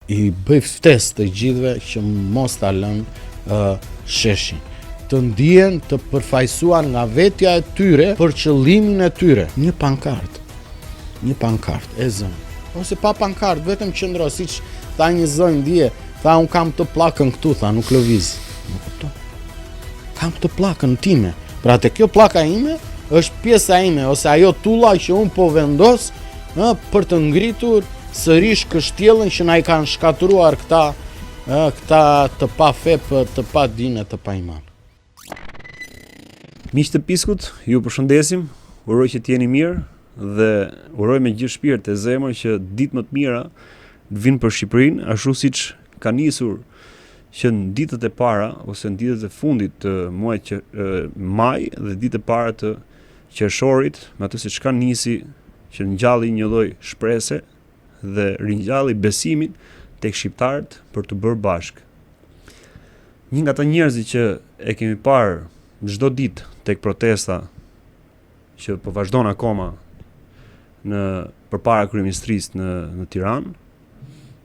i bëj ftesë të gjithëve që mos ta lënë sheshin. Të ndihen të përfaqësuar nga vetja e tyre për qëllimin e tyre. Një pankartë e zënë. Ose pa pankartë, vetëm qëndro, siç tha një zonjë dje, tha unë kam të pllakën këtu, tha nuk lëviz. Nuk kupton. Kam të pllakën time. Pra te kjo pllaka ime është pjesa ime ose ajo tulla që unë po vendos për të ngritur sërish kështjellën që na i kanë shkatruar këta të pa fep, të pa dinë, të pa iman. Miq të Piskut, ju përshëndesim, uroj që t'jeni mirë dhe uroj me gjithë shpirt e zemër që ditë më të mira të vinë për Shqipërinë, ashtu siç ka nisur që në ditët e para ose në ditët e fundit të muajit maj dhe ditët e para të qershorit, me atë siç ka nisi që ngjalli një lloj shprese dhe ringjalli besimin tek shqiptarët për të bërë bashkë. Një nga ata njerëzit që e kemi parë çdo ditë tek protesta që po vazhdon akoma përpara kryeministrisë në Tiranë,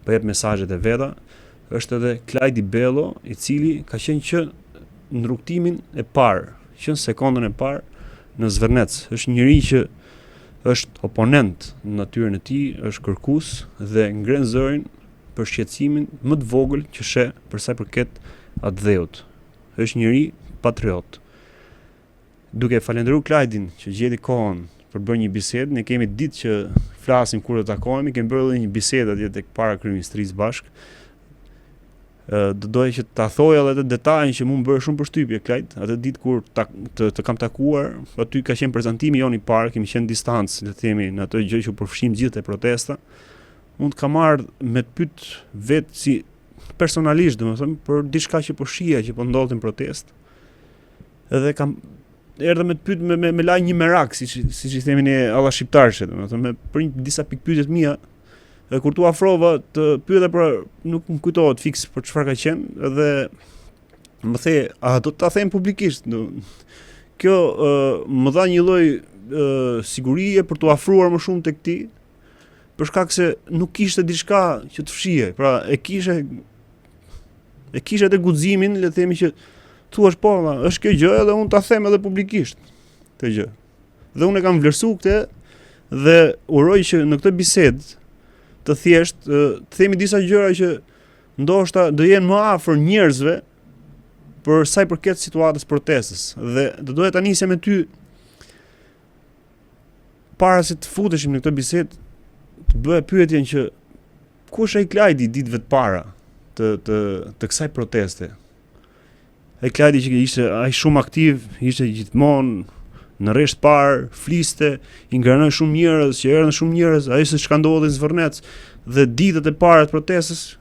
po jep mesazhet e veta, është edhe Klajdi Bello, i cili ka qenë që në rrugtimin e parë, që në sekondën e parë në Zvernec. Është njëri që është oponent në natyrën e tij, është kërkues dhe ngren zërin për shqetësimin më të vogël që sheh për sa i përket atë dheut. Është njëri patriot. Duke falendëruar Klajdin që gjeti kohën për bërë një bisedë, ne kemi ditë që flasim kur të takohemi, kemi bërë edhe një bisedë atje tek para kryeministrisë bashkë. Doja që ta thoj edhe atë detajin që më bëri shumë përshtypje Klajd, atë ditë kur të kam takuar, aty ka qenë prezantimi jon i parë, kemi qenë distancë, le të themi, në atë gjë që u përfshim gjithë te protesta. Unë të kam ardhur me të pyet vetë si personalisht, domethënë, për diçka që po shija që po ndodhte në protestë. Edhe kam erdha me të pyet me laj një merak, siç i themi ne alla shqiptarësh, domethënë, për disa pikë pyetje të mia. Dhe kur tu afrova të pyeta për nuk më kujtohet fiks për çfarë ka qenë dhe më the, a do ta them publikisht? Kjo më dha një lloj sigurie për t'u afruar më shumë tek ti, për shkak se nuk kishte diçka që të fshije. Pra e kishe atë guximin, le të themi që thuash po, është kjo gjë edhe unë ta them edhe publikisht këtë gjë. Dhe unë e kam vlerësuar këtë dhe uroj që në këtë bisedë të thjesht të themi disa gjëra që ndoshta do jenë më afër njerëzve për sa i përket situatës protestës. Dhe do doja ta nisja me ty para se të futeshim në këtë bisedë, të bëja pyetjen që kush ai Klajdi ditëve të para të kësaj proteste? Ai Klajdi që ishte ai shumë aktiv, ishte gjithmonë në rresht parë, fliste, i ngranoi shumë njerëz, që erdhën shumë njerëz, ai se çka ndodhi në Zvernec dhe ditët e para të protestës,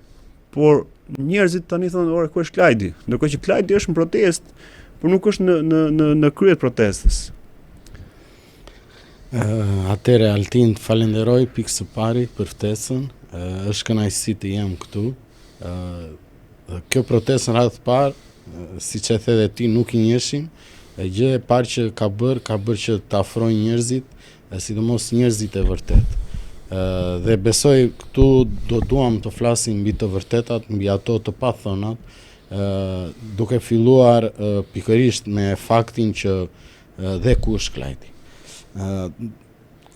por njerëzit tani thonë, "Ore, ku është Klajdi?" Ndërkohë që Klajdi është në protestë, por nuk është në krye të protestës. Atëre Altin, të falenderoj pikë së pari për ftesën. Është kënaqësi të jem këtu. Kjo protestë në radhë të parë, siç e the dhe ti, nuk i njehshim. E gjë e parë që ka bërë që të afrojnë njerëzit, sidomos njerëzit e vërtet. Dhe besoj këtu do duam të flasim mbi të vërtetat, mbi ato të pathënat, duke filluar pikërisht me faktin që dhe ku është Klajdi.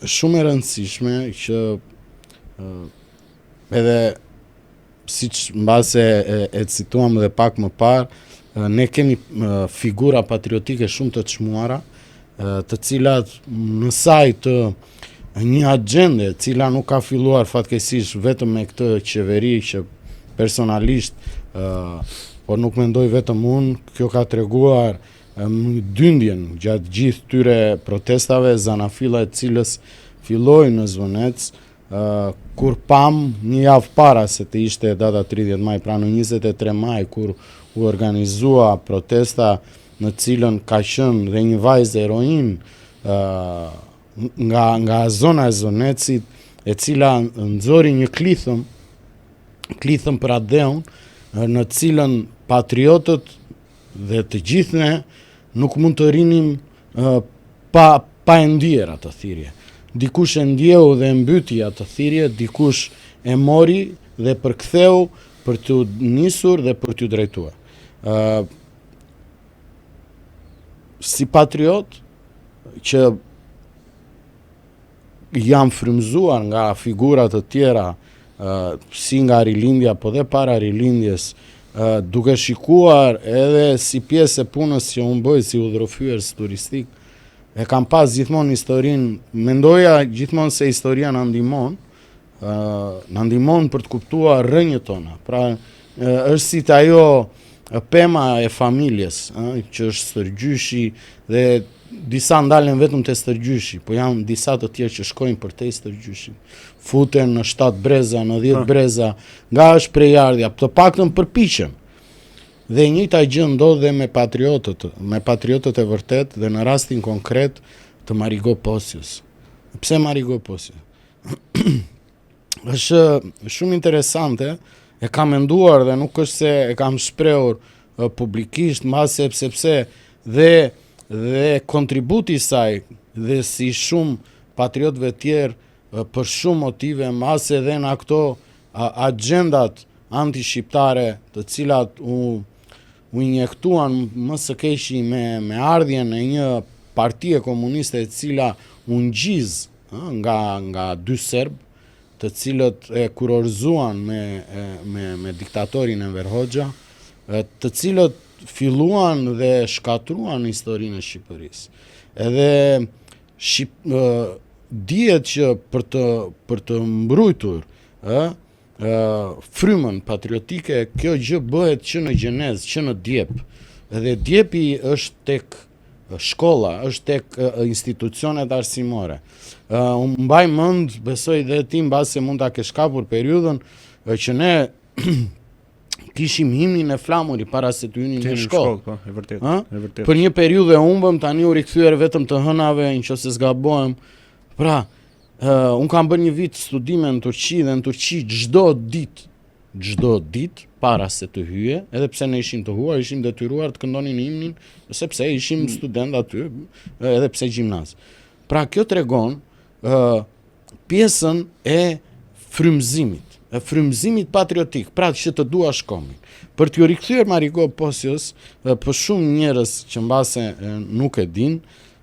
Shumë e rëndësishme që edhe siç mbase e cituam dhe pak më parë, ne kemi figura patriotike shumë të çmuara, të cilat në sajt një agende, cila nuk ka filluar fatkeqësisht vetëm me këtë qeveri që personalisht, por nuk mendoj vetëm unë, kjo ka treguar dyndjen gjatë gjithë tyre protestave, zanafilla e cilës filloi në Zvernec, kur pam një javë para se të ishte data 30 maj, pra në 23 maj, kur u organizua protesta në cilën ka qenë dhe një vajzë heroin nga zona e Zvernecit, e cila nxori një klithëm për adeun, në cilën patriotët dhe të gjithë ne nuk mund të rinim pa e ndier atë thirrje. Dikush e ndjeu dhe mbyti atë thirrje, dikush e mori dhe përktheu për t'u nisur dhe për t'u drejtuar. Si patriot që jam frymzuar nga figurat të tjera, si nga rilindja, po dhe para rilindjes, duke shikuar edhe si pjesë e punës që unë bëj si udhërofyes turistik, e kam pas gjithmonë historinë, mendoja gjithmonë se historia na ndihmon për të kuptuar rrënjët tona. Pra, është si të ajo pema e familjes, që është stërgjyshi dhe disa ndalen vetëm te stërgjyshi, po janë disa të tjerë që shkojnë përtej stërgjyshit. Futen në 7 breza, në 10 breza, nga është prejardhja, të paktën përpiqen. Dhe e njëjta gjë ndodh dhe me patriotët e vërtet dhe në rastin konkret të Marigo Posios. Pse Marigo Posios? Është shumë interesante, e kam menduar dhe nuk është se e kam shprehur publikisht, mbase sepse dhe kontributi i saj dhe si shumë patriotëve tjerë për shumë motive, mbase edhe në ato agjendat anti-shqiptare të cilat u injektuan më së keqi me ardhjen e një partie komuniste e cila u ngjiz nga 2 serb, të cilët e kurorzuan me diktatorin Enver Hoxha, të cilët filluan dhe shkatruan historinë e Shqipërisë. Edhe dihet që për të mbrojtur frymën patriotike, kjo gjë bëhet që në gjenezë, që në djep. Edhe djepi është tek shkolla, është tek institucionet arsimore. Unë mbaj mend, besoj dhe ti mbase mund ta kesh kapur periudhën që ne kishim himnin e flamurit para se të hynim në shkollë. Po, e vërtet. Për një periudhë e humbëm, tani u rikthyer vetëm të hënave, nëse s'gabohem. Pra, unë kam bërë një vit studime në Turqi dhe në Turqi çdo ditë para se të hyje, edhe pse ne ishim të huaj, ishim detyruar të këndonin himnin, sepse ishim student aty, edhe pse gjimnaz. Pra, kjo tregon pjesën e frymëzimit patriotik, pra që të dua shkomin. Për t'ju rikthyer Marigo Posios, për shumë njerëz që mbase nuk e din,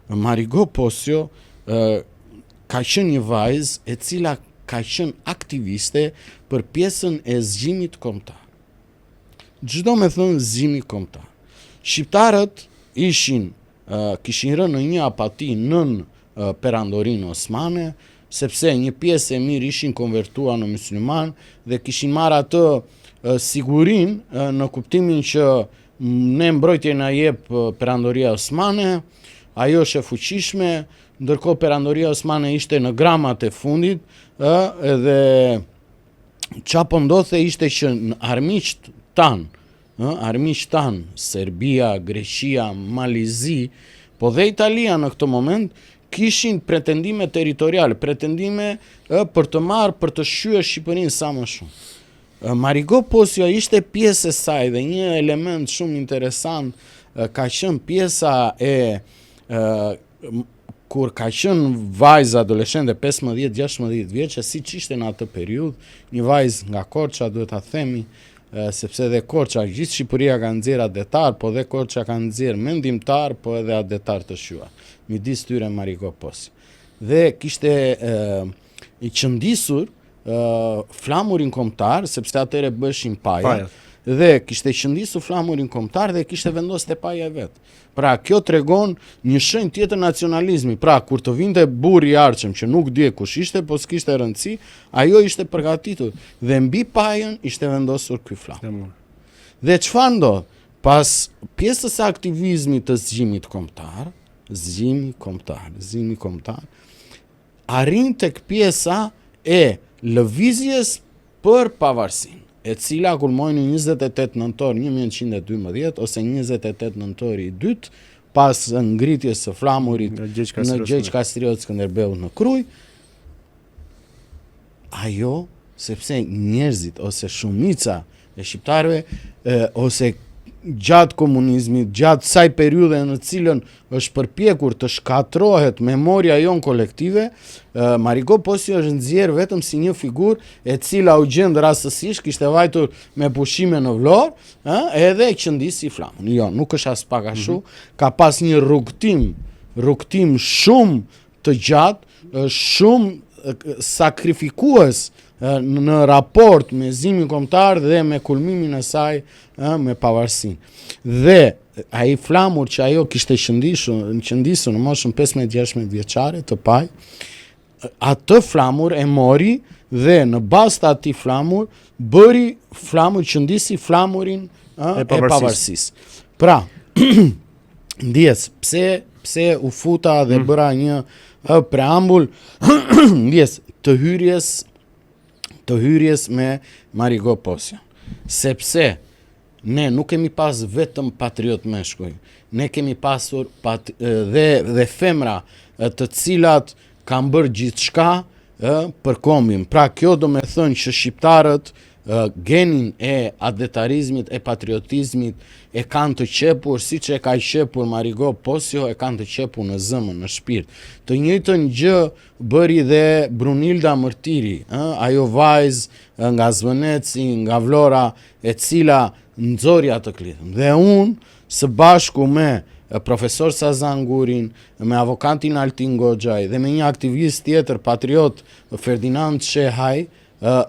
Marigo Posio ka qenë një vajzë e cila ka qenë aktiviste për pjesën e zgjimit kombëtar. Çdo me thënë zgjimi kombëtar. Shqiptarët kishin rënë në një apati nën perandorinë osmane, sepse një pjesë e mirë ishin konvertuar në musliman dhe kishin marrë atë sigurinë në kuptimin që ne mbrojtje na jep perandoria osmane, ajo është e fuqishme, ndërkohë perandoria osmane ishte në gramat e fundit, edhe çapo ndodhte ishte që në armiqt tan, Serbia, Greqia, Malizi, po dhe Italia në këtë moment kishin pretendime territoriale, pretendime për të marrë, për të shyer Shqipërinë sa më shumë. Marigo Posio ishte pjesë e saj dhe një element shumë interesant ka qenë pjesa kur ka qenë vajzë adoleshente 15-16 vjeçë, siç ishte në atë periudhë, një vajzë nga Korça, duhet ta themi, sepse dhe Korça, gjithë Shqipëria ka nxjerr adetar, po dhe Korça ka nxjerr mendimtar, po edhe adetar të shuar. Midis tyre Marigo Posio. Dhe kishte i qëndisur flamurin kombëtar, sepse atëre bëshin paja. Dhe kishte qëndisur flamurin kombëtar dhe kishte vendosur te paja e vet. Pra, kjo tregon një shenjë tjetër nacionalizmi. Pra, kur të vinte burri i arçëm që nuk die kush ishte, po s'kishte rëndësi, ajo ishte përgatitur dhe mbi pajën ishte vendosur ky flam. Dhe çfarë ndodh? Pas pjesës së aktivizmit të zgjimit kombëtar, arrin tek pjesa e lëvizjes për pavarësinë, e cila kulmoi në 28 nëntor 1912 ose 28 nëntori 2, pas ngritjes së flamurit në Gjegjë Kastriot Skënderbeut në Kruj. Ajo, sepse njerëzit ose shumica e shqiptarëve ose gjatë komunizmit, gjatë saj periudhe në cilën është përpjekur të shkatrohet memoria jon kolektive, Marigo Posio është nxjerrë vetëm si një figurë e cila u gjend rastësisht, kishte vajtur me pushime në Vlorë, edhe e qëndisi flamën. Jo, nuk është as pak ashtu, ka pas një rrugtim shumë të gjatë, shumë sakrifikues në raport me zimin kombëtar dhe me kulmimin e saj me pavarësinë. Dhe ai flamur që ajo kishte qëndisur në moshën 15-16 vjeçare të paj, atë flamur e mori dhe në bazë të atij flamur bëri flamur, qëndisi flamurin e pavarësisë. Pra, ndjes pse u futa dhe bëra një preambull ndjes të hyrjes me Marigo Posio. Sepse ne nuk kemi pas vetëm patriot meshkuj, ne kemi pasur dhe femra të cilat kanë bërë gjithçka për kombin. Pra kjo do me thënë që shqiptarët genin e adetarizmit, e patriotizmit e kanë të qepur, si që e ka qepur Marigo Posio, e kanë të qepur në zemër, në shpirt. Të njëjtën gjë bëri dhe Brunilda Mërtiri, ajo vajzë nga Zvëneci, nga Vlora, e cila nxori atë klitën. Dhe unë, së bashku me profesor Sazan Gurin, me avokatin Altin Goxhaj dhe me një aktivist tjetër patriot Ferdinand Shehaj,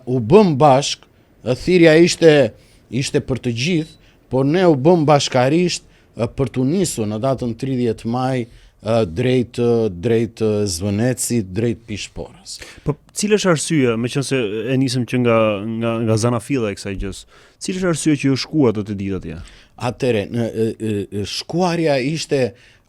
u bëm bashk. Thirrja ishte për të gjithë, por ne u bëm bashkarisht për të nisur në datën 30 maj drejt Zvënecit, drejt Pishporës. Po cila është arsyeja, meqense e nisëm që nga zanafilla e kësaj gjës, cila është arsyeja që ju shkuat atë ditë atje? Atëre, shkuarja ishte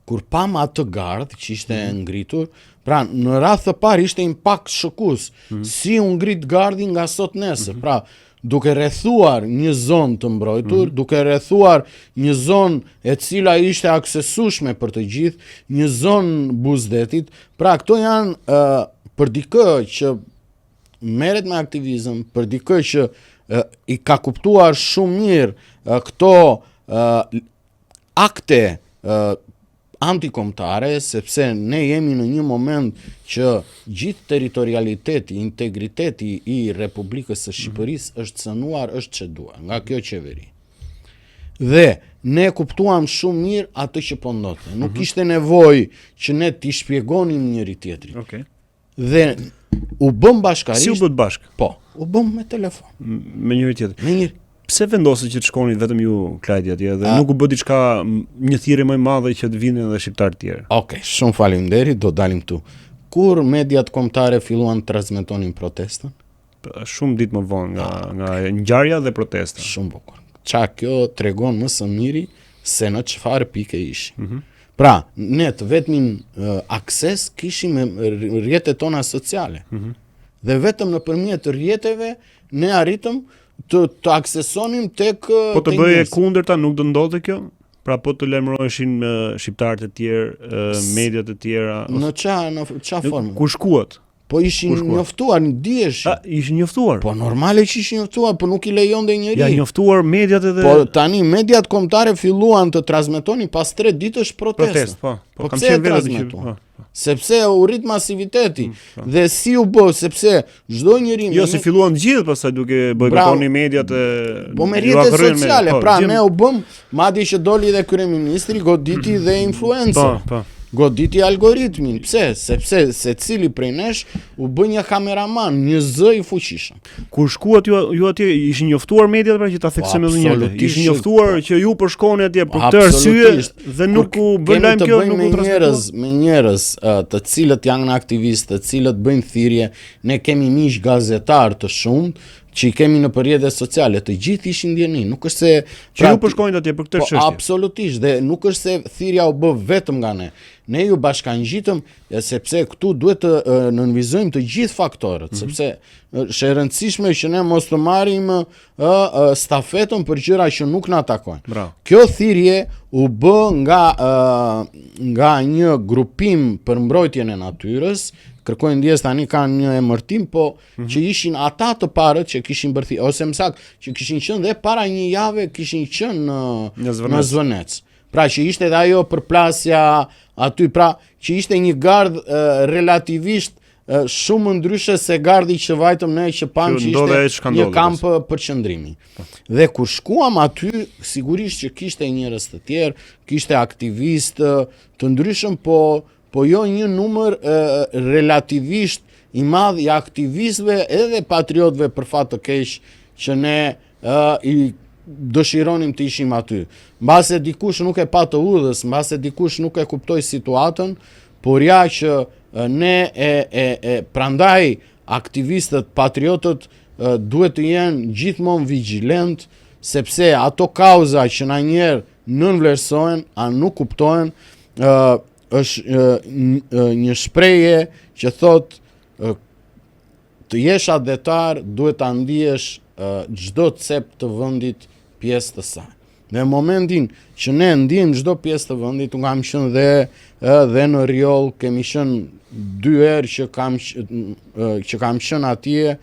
kur pam atë gardh që ishte ngritur, pra në radhë të parë ishte impakt shokus, si u ngrit gardhi nga sot nesër, pra duke rrethuar një zonë të mbrojtur, duke rrethuar një zonë e cila ishte aksesueshme për të gjithë, një zonë buzdetit. Pra këto janë për dikë që merret me aktivizëm, për dikë që i ka kuptuar shumë mirë këto akte antikombëtare, sepse ne jemi në një moment që gjithë territorialiteti, integriteti i Republikës së Shqipërisë është cënuar, është çeduar nga kjo qeveri. Dhe ne kuptuam shumë mirë atë që po ndodhte. Nuk ishte nevojë që ne t'i shpjegonim njëri tjetrit. Okay. Dhe u bëm bashkarisht. Si u bët bashk? Po, u bëm me telefon. Me njëri tjetër. Me njëri. Pse vendosët që të shkoni vetëm ju Klajdi atje dhe nuk u bë diçka një thirrje më e madhe që të vinin edhe shqiptar të tjerë? Okej, shumë faleminderit, do dalim këtu. Kur mediat kombëtare filluan të transmetonin protestën? Shumë ditë më vonë nga ngjarja dhe protesta. Shumë bukur. Kjo tregon më së miri se në çfarë pike ishin. Pra, ne të vetmin akses kishim me rrjetet tona sociale. Dhe vetëm nëpërmjet rrjeteve ne arritëm të aksesonim tek po të bëje kundërta nuk do ndodhte kjo? Pra po të lajmëroheshin shqiptarët e tjerë, mediat e tjera? Në qa formë? Ku shkuat? Po ishin njoftuar, diheshi. Ishin njoftuar? Po normale që ishin njoftuar, po nuk i lejon dhe njëri. Ja njoftuar mediat edhe... Po tani mediat kombëtare filluan të transmetonin pas 3 ditësh protestë. Po pse e transmetuan? Sepse u rrit masiviteti. Dhe si u bë, sepse çdo njeri... Jo, se filluan gjithë pastaj duke bojkotoni mediat e... Po me rrjetet sociale, pra ne u bëm, madje që doli dhe kryeministri, goditi dhe influencer. Goditi algoritmin. Pse? Sepse secili prej nesh u bë një kameraman, një zë i fuqishëm. Kur shkuat ju atje, ishin njoftuar mediat pra që ta theksojmë edhe një herë. Ishin njoftuar që ju po shkoni atje për këtë arsye dhe nuk u bën lajm kjo, nuk u transmetuan. Me njerëz të cilët janë aktivistë, të cilët bëjnë thirrje, ne kemi miq gazetar të shumtë që i kemi në rrjetet sociale, të gjithë ishin ndjeni, nuk është se që ju po shkojnë atje për këtë çështje. Absolutisht, dhe nuk është se thirrja u bë vetëm nga ne. ne ju bashkangjitëm sepse këtu duhet të nënvizojmë të gjithë faktorët, sepse është e rëndësishme që ne mos të marrim stafetën për gjëra që nuk na takojnë. Bravo. Kjo thirrje u bë nga një grupim për mbrojtjen e natyrës. Kërkojnë ndjes tani kanë një emërtim, po që ishin ata të parët që kishin bërthi, ose më saktë që kishin qenë dhe para një jave kishin qenë në Zvënec. Pra që ishte dhe ajo përplasja aty, pra që ishte një gardë relativisht shumë ndryshe se gardi që vajtëm ne që pamë që ishte një kamp përqëndrimi. Dhe kur shkuam aty, sigurisht që kishte njerëz të tjerë, kishte aktivistë të ndryshëm, po jo një numër relativisht i madh i aktivistëve edhe patriotëve për fat të keq që ne i dëshironim të ishim aty. Mbase dikush nuk e pa të udhës, mbase dikush nuk e kuptoi situatën, por ja që ne prandaj aktivistët, patriotët duhet të jenë gjithmonë vigjilent, sepse ato kauza që na njerë nënvlerësohen, a nuk kuptohen, është një shprehje që thot të jesh adetar duhet ta ndihesh çdo cep të vendit pjesë të saj. Në momentin që ne ndijmë çdo pjesë të vendit, unë kam qenë dhe në Riol, kemi qenë 2 herë që kam qenë atje,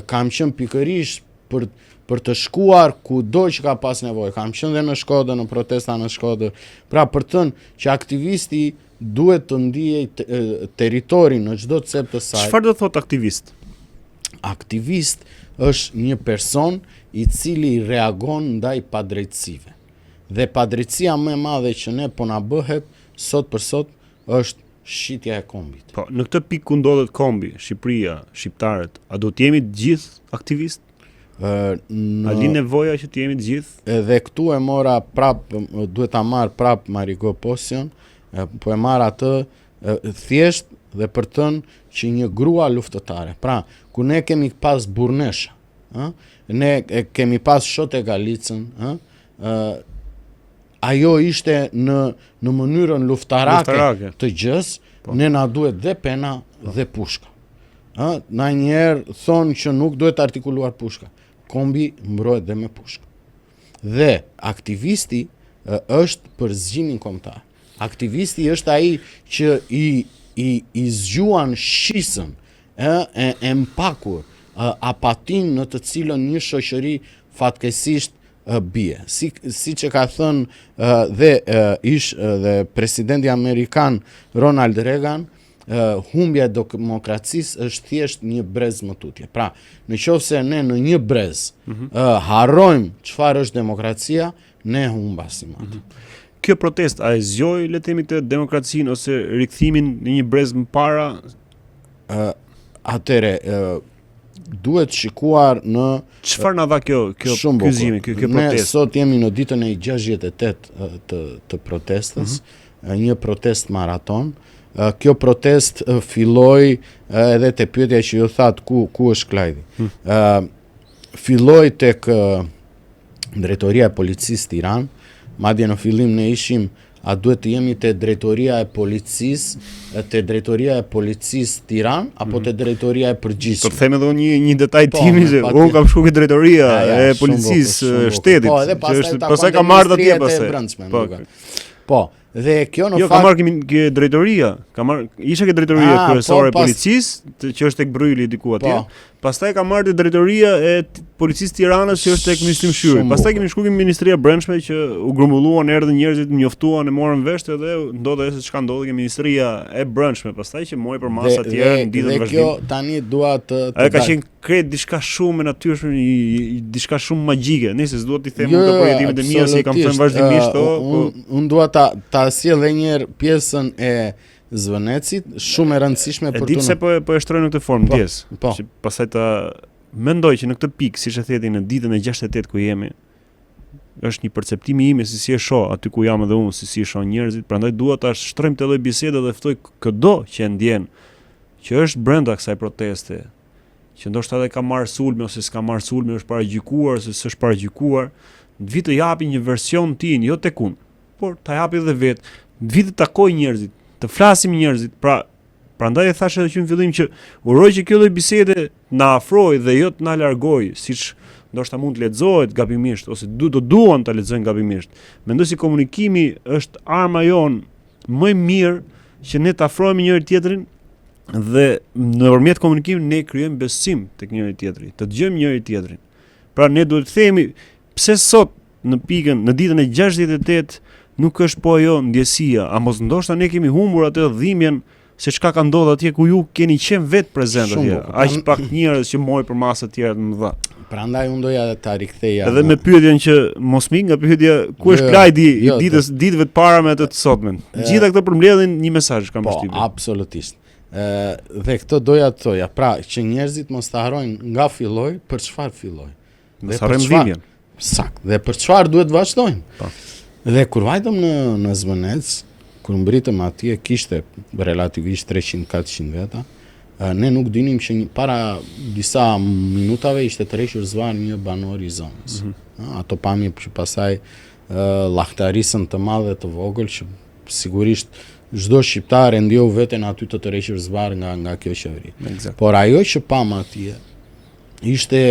kam qenë pikërisht për të shkuar kudo që ka pas nevojë. Kam qenë dhe në Shkodër, në protesta në Shkodër. Pra për të thënë që aktivisti duhet të ndijej territorin në çdo cep të saj. Çfarë do thot aktivist? Aktivist është një person i cili reagon ndaj padrejtësive. Dhe padrejtësia më e madhe që ne po na bëhet sot për sot është shitja e kombit. Po, në këtë pikë ku ndodhet kombi, Shqipëria, shqiptarët, a do të jemi të gjithë aktivist? A li nevoja që të jemi të gjithë? Edhe këtu e mora prap, duhet ta marr prap Marigo Posion, po e marr atë thjesht dhe për të thënë që një grua luftëtare. Pra, ku ne kemi pas Burnesha, ne kemi pas Shote Galicën, ajo ishte në mënyrën luftarake të gjës, ne na duhet dhe pena dhe pushka. Na njerë thonë që nuk duhet artikuluar pushka. Kombi mbrohet dhe me pushka. Dhe aktivisti është për zgjimin kombëtar. Aktivisti është ai që i zgjuan shisën, e mpakur, apatin në të cilën një shoqëri fatkeqësisht bie. Si që ka thënë dhe presidenti amerikan Ronald Reagan, humbja e demokracisë është thjesht një brez më tutje. Pra, në qoftë se ne në një brez harrojmë çfarë është demokracia, ne humbasim atë. Kjo protest a e zgjoi le të themi të demokracinë ose rikthimin në një brez më para? Atëre duhet shikuar në çfarë na dha kjo kyzimi, kjo protestë. Ne sot jemi në ditën e 68 të protestës, një protest maraton. Kjo protest filloi edhe te pyetja që ju thatë ku është Klajdi. Filloi tek Drejtoria e Policisë Tiranë, madje në fillim ne ishim a duhet të jemi te Drejtoria e Policisë, te Drejtoria e Policisë Tiranë apo te Drejtoria e Përgjithshme. Po them edhe një detaj timi që unë kam shkuar ke Drejtoria e Policisë shtetit. Po, edhe pastaj ka marrë atje pastaj. Po, dhe kjo në fakt ka marrë ke drejtoria, isha ke drejtoria kryesore e policisë, që është tek Bryli diku atje. Pastaj ka marrë drejtoria e policisë Tiranës që është tek Ministri Mshyri. Pastaj kemi shkuar ke Ministria e Brendshme që u grumbulluan, erdhën njerëzit, njoftuan, e morën vesh dhe ndodhi se çka ndodhi ke Ministria e Brendshme, pastaj që mori për masa të tjerë në ditën e vazhdim. Dhe kjo tani dua të ka qenë krejt diçka shumë e natyrshme, diçka shumë magjike. Nëse s'dua t'i them këto projektimet e mia si kam thënë vazhdimisht, unë dua ta sjell edhe një herë pjesën e Zvënecit, shumë e rëndësishme për të. E di pse po e shtroj në këtë formë ndjes. Që pastaj ta mendoj që në këtë pikë, siç e theti në ditën e 68 ku jemi, është një perceptimi im se si e shoh aty ku jam edhe unë, si e shoh njerëzit, prandaj dua ta shtrojmë të lloj bisede dhe ftoj çdo që e ndjen që është brenda kësaj proteste, që ndoshta edhe ka marrë sulme ose s'ka marrë sulme, është paragjykuar ose s'është paragjykuar, vi të japi një version tin, jo tek unë, por ta japi edhe vetë, vi të takoj njerëzit, të flasim njerëzit. Prandaj e thash edhe që në fillim që uroj që kjo lloj bisede na afroj dhe jo të na largoj, siç ndoshta mund të lexohet gabimisht ose do duan ta lexojnë gabimisht. Mendoj si komunikimi është arma jon më e mirë që ne të afrohemi njëri tjetrin dhe nëpërmjet komunikimit ne krijojmë besim tek njëri tjetri, të dëgjojmë njëri tjetrin. Pra ne duhet të themi pse sot në ditën e 68 nuk është po ajo ndjesia, a mos ndoshta ne kemi humbur atë dhimbjen se çka ka ndodhur atje ku ju keni qenë vetë prezent atje. Aq pak njerëz që mori për masa të tjera të mëdha. Prandaj unë doja ta riktheja. Edhe me pyetjen që mos nga pyetja ku është Klajdi ditëve të para me atë të sotmen. Gjitha këto përmbledhin një mesazh kam përshtypjen. Po, absolutisht. Dhe këtë doja të thoja, pra që njerëzit mos ta harrojnë nga filloi për çfarë filloi. Mos harrojmë dhimbjen. Sakt. Dhe për çfarë duhet vazhdojmë. Po. Dhe kur vajtëm në Zvënec, kur mbritëm atje kishte relativisht 300-400 veta. Ne nuk dinim që para disa minutave ishte tërhequr zvar një banor i zonës. Ato pamje që pasaj llahtarisën të madhe të vogël që sigurisht çdo shqiptar e ndjeu veten aty të tërhequr zvar nga kjo qeveri. Por ajo që pam atje ishte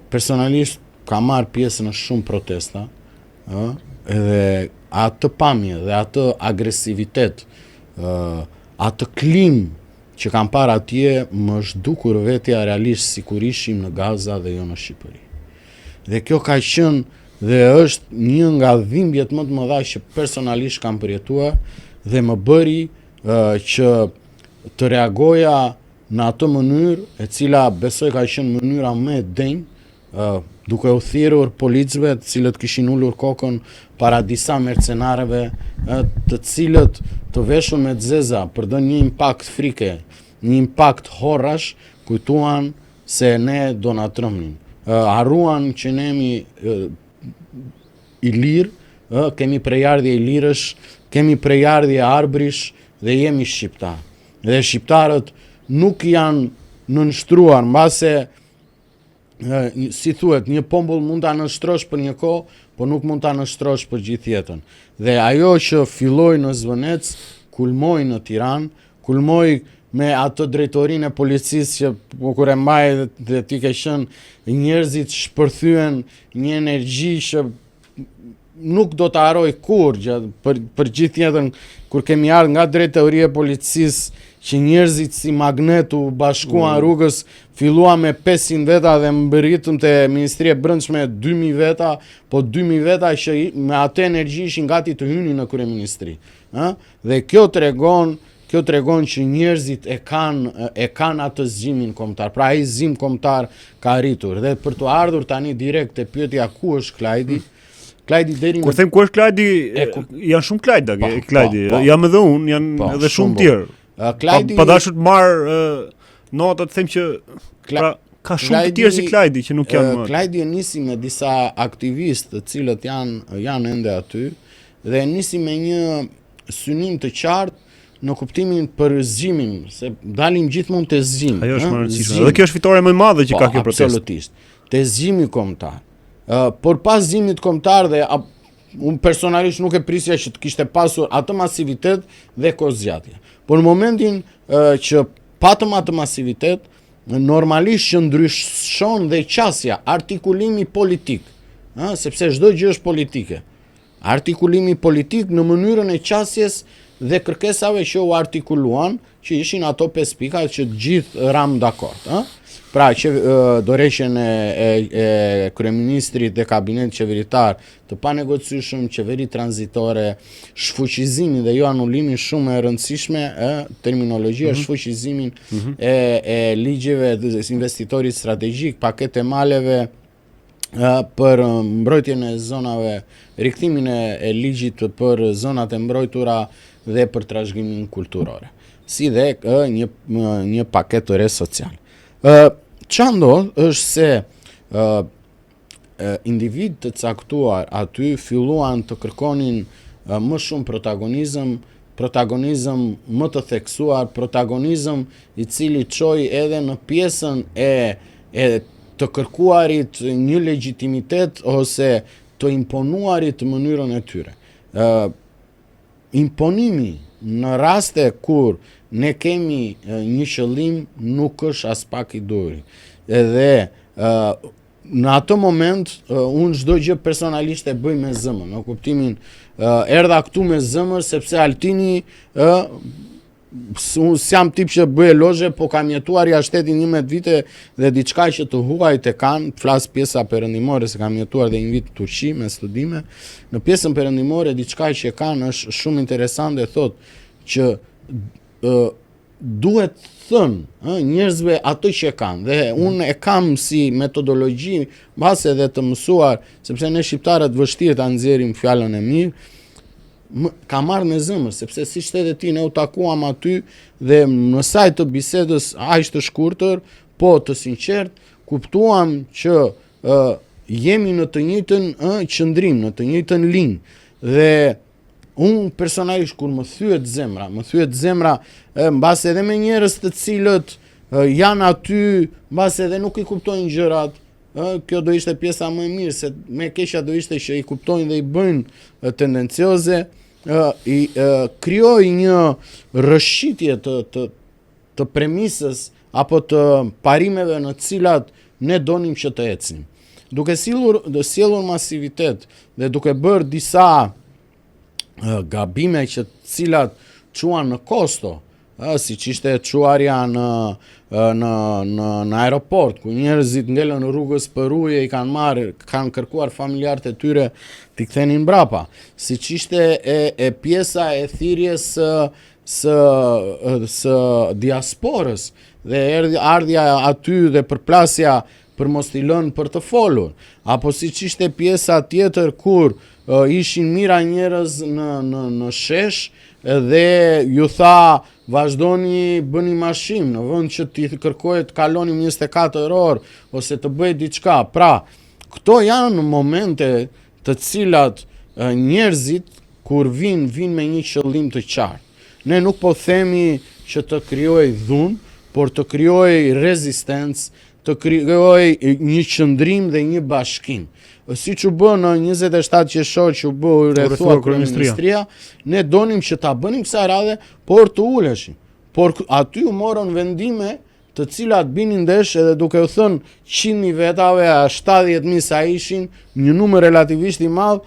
personalisht ka marrë pjesë në shumë protesta, edhe atë pamje dhe atë agresivitet, atë klim që kam parë atje më zhdukur vetja realisht sikur ishim në Gaza dhe jo në Shqipëri. Dhe kjo ka qenë dhe është një nga dhimbjet më të mëdha që personalisht kam përjetuar dhe më bëri që të reagoja në atë mënyrë e cila besoj ka qenë mënyra më e denjë, duke u thirrur policëve të cilët kishin ulur kokën para disa mercenarëve, të cilët të veshur me zeza përdojnë një impakt frike, një impakt horrash, kujtuan se ne do na trëmnin. Harruan që ne jemi ilir, kemi prejardhje ilirësh, kemi prejardhje arbrish dhe jemi shqiptar. Dhe shqiptarët nuk janë nënshtruar, mbase si thuhet, një pombull mund ta nënshtrosh për një kohë, po nuk mund ta nënshtrosh për gjithë jetën. Dhe ajo që filloi në Zvënec, kulmoi në Tiranë, kulmoi me atë drejtorinë e policisë që kur e mbaj dhe ti ke qenë njerëzit shpërthyen një energji që nuk do të harroj kurrë për gjithë jetën kur kemi ardhur nga drejtoria e policisë që njerëzit si magnet u bashkuan rrugës, fillua me 500 veta dhe mbërritëm te Ministria e Brendshme 2000 veta, po 2000 veta që me atë energji ishin gati të hynin në kryeministri. Dhe kjo tregon që njerëzit e kanë atë zgjimin kombëtar. Pra ai zgjim kombëtar ka arritur. Dhe për të ardhur tani direkt te pyetja ku është Klajdi, Klajdi deri kur them ku është Klajdi, janë shumë Klajdi. Jam edhe unë, janë edhe shumë tjerë. Klajdi pa dashur të marr nota të them që ka shumë të tjerë si Klajdi që nuk janë. Klajdi nisi me disa aktivistë të cilët janë ende aty dhe nisi me një synim të qartë në kuptimin për zgjimin, se dalim gjithmonë te zgjimi. Ajo është më e rëndësishme. Dhe kjo është fitore më e madhe që ka kjo protestë. Absolutisht. Te zgjimi kombëtar. Por pas zgjimit kombëtar dhe unë personalisht nuk e prisja që të kishte pasur atë masivitet dhe kozgjatje. Por në momentin që patëm atë masivitet, normalisht që ndryshon dhe qasja, artikulimi politik, sepse çdo gjë është politike. Artikulimi politik në mënyrën e qasjes dhe kërkesave që u artikuluan, që ishin ato 5 pika që gjithë ram dakord. Pra që dorëshjen e kryeministrit dhe kabinet qeveritar të panegociueshëm, qeveri tranzitore, shfuqizimin dhe jo anulimin shumë e rëndësishme, terminologjia shfuqizimin e ligjeve të investitorit strategjik, pakete maleve për mbrojtjen e zonave, rikthimin e ligjit për zonat e mbrojtura dhe për trashëgiminë kulturore, si dhe një paketë të re social. Qa ndodh është se individ të caktuar aty filluan të kërkonin më shumë protagonizëm më të theksuar, protagonizëm i cili çoi edhe në pjesën e të kërkuarit një legjitimitet ose të imponuarit të mënyrën e tyre. Imponimi në raste kur ne kemi një qëllim, nuk është as pak i duri. Edhe në atë moment, unë çdo gjë personalisht e bëj me zemër, në kuptimin erdha këtu me zemër sepse Altini unë s'jam tip që bëj elozhe, po kam jetuar jashtë 11 vite dhe diçka që të huajt e kanë, flas pjesa perëndimore se kam jetuar dhe një vit në Turqi me studime. Në pjesën perëndimore diçka që e kanë është shumë interesante, thotë që duhet thënë njerëzve atë që kanë dhe unë e kam si metodologji mbase edhe të mësuar, sepse ne shqiptarët vështirë ta nxjerrim fjalën e mirë. Ka marrë me zemër, sepse si shtetë ti ne u takuam aty dhe në saj të bisedës aq të shkurtër, po të sinqert, kuptuam që jemi në të njëjtën qëndrim, në të njëjtën linjë. Dhe unë personalisht kur më thyet zemra, mbase edhe me njerëz të cilët janë aty, mbase edhe nuk i kuptojnë gjërat. Kjo do ishte pjesa më e mirë, se me keqja do ishte që i kuptojnë dhe i bëjnë tendencioze, krijoj një rrëshqitje të premisës apo të parimeve në cilat ne donim që të ecnim. Duke sjellur masivitet dhe duke bërë disa gabime që cilat çuan në kosto, siç ishte çuarja në aeroport, ku njerëzit ngelën në rrugës për ujë, i kanë kërkuar familjarët e tyre t'i kthenin mbrapa. Siç ishte e pjesa e thirrjes së diasporës dhe ardhja aty dhe përplasja për mos t'i lënë për të folur. Apo siç ishte pjesa tjetër kur ishin mira njerëz në shesh dhe ju tha vazhdoni bëni mashim në vend që t'i kërkohet të kalonim 24 orë ose të bëj diçka. Pra, këto janë momente të cilat njerëzit kur vinë me një qëllim të qartë. Ne nuk po themi që të krijoj dhunë, por të krijoj rezistencë, të krijoj një qëndrim dhe një bashkim. Si që bë në 27 qershor që u bë rrethuar kryeministria, ne donim që ta bënim kësaj radhe, por të uleshim. Por aty u morën vendime të cilat binin ndesh edhe duke u thënë 100.000 vetave a 70.000 sa ishin, një numër relativisht i madh,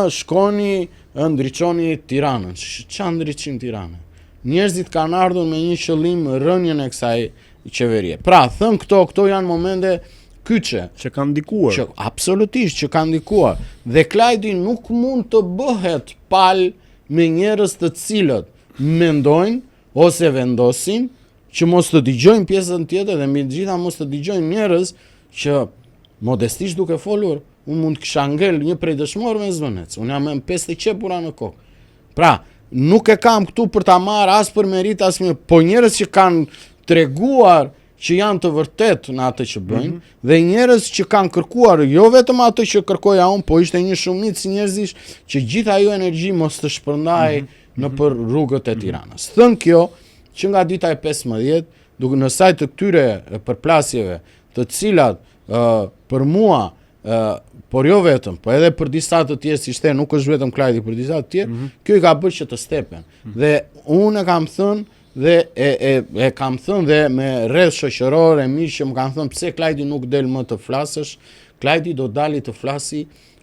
shkoni ndriçoni Tiranën. Ç'a ndriçim Tiranën? Njerëzit kanë ardhur me një qëllim, rënien e kësaj qeverie. Pra, thën këto janë momente kyçe që kanë ndikuar. Që absolutisht që kanë ndikuar. Dhe Klajdi nuk mund të bëhet pal me njerëz të cilët mendojnë ose vendosin që mos të dëgjojnë pjesën tjetër dhe mbi të gjitha mos të dëgjojnë njerëz që modestisht duke folur, unë mund të kisha ngel një prej dëshmorëve me zvënec. Unë jam me 5 qepura në kokë. Pra, nuk e kam këtu për ta marrë as për merit as më, po njerëz që kanë treguar që janë të vërtet në atë që bëjnë, dhe njerëz që kanë kërkuar jo vetëm atë që kërkoja unë, po ishte një shumicë njerëzish që gjithë ajo energji mos të shpërndaj në për rrugët e Tiranës. Thënë kjo, që nga dita e 15, duke në sajt të këtyre përplasjeve, të cilat për mua, por jo vetëm, po edhe për disa të tjerë si shte, nuk është vetëm Klajdi për disa të tjerë, kjo i ka bërë që të stepen. Dhe unë e kam thënë, dhe e kam thënë dhe me rreth shoqëror e mirë që më kanë thënë pse Klajdi nuk del më të flasësh. Klajdi do dali të flasi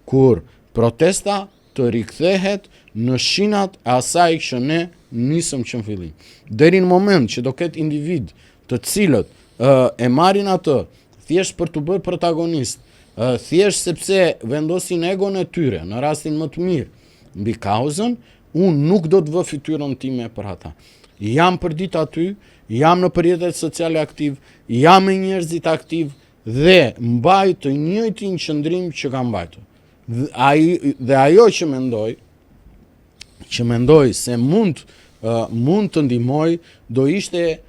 kur protesta të rikthehet në shinat e asaj që ne nisëm që në fillim. Deri në moment që do ketë individ të cilët e marrin atë thjesht për të bërë protagonist, thjesht sepse vendosin egon e tyre në rastin më të mirë mbi kauzën, unë nuk do të vë fytyrën time për ata. Jam përdit aty, jam në rrjetet sociale aktiv, jam me njerëzit aktiv dhe mbaj të njëjtin qëndrim që kam mbajtur. Dhe ajo që mendoj se mund të ndihmoj, do ishte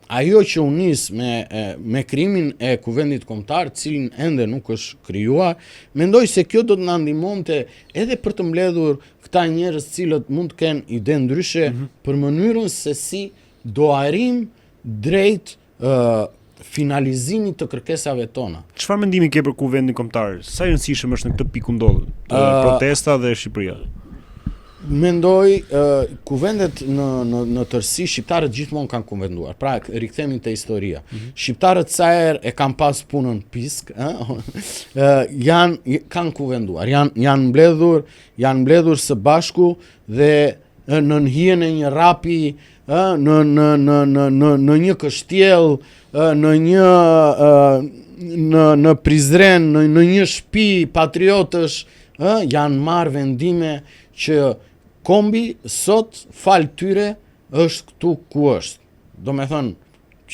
ajo që u nis me krijimin e kuvendit kombëtar, cilin ende nuk është krijuar. Mendoj se kjo do të na ndihmonte edhe për të mbledhur këta njerëz cilët mund të kenë ide ndryshe për mënyrën se si do arrim drejt finalizimit të kërkesave tona. Çfarë mendimi ke për kuvendin kombëtar? Sa e rëndësishëm është në këtë pikë ndodhet? Protesta dhe Shqipëria. mendoj kuvendet në tërësi shqiptarët gjithmonë kanë kuvenduar. Pra rikthemi te historia. Shqiptarët sa herë e kanë pas punën pisk, kanë kuvenduar, janë mbledhur së bashku dhe në hijen e një rapi, në një kështjell, në Prizren, në një shtëpi patriotësh, janë marrë vendime që kombi sot fal tyre është këtu ku është. Do me thënë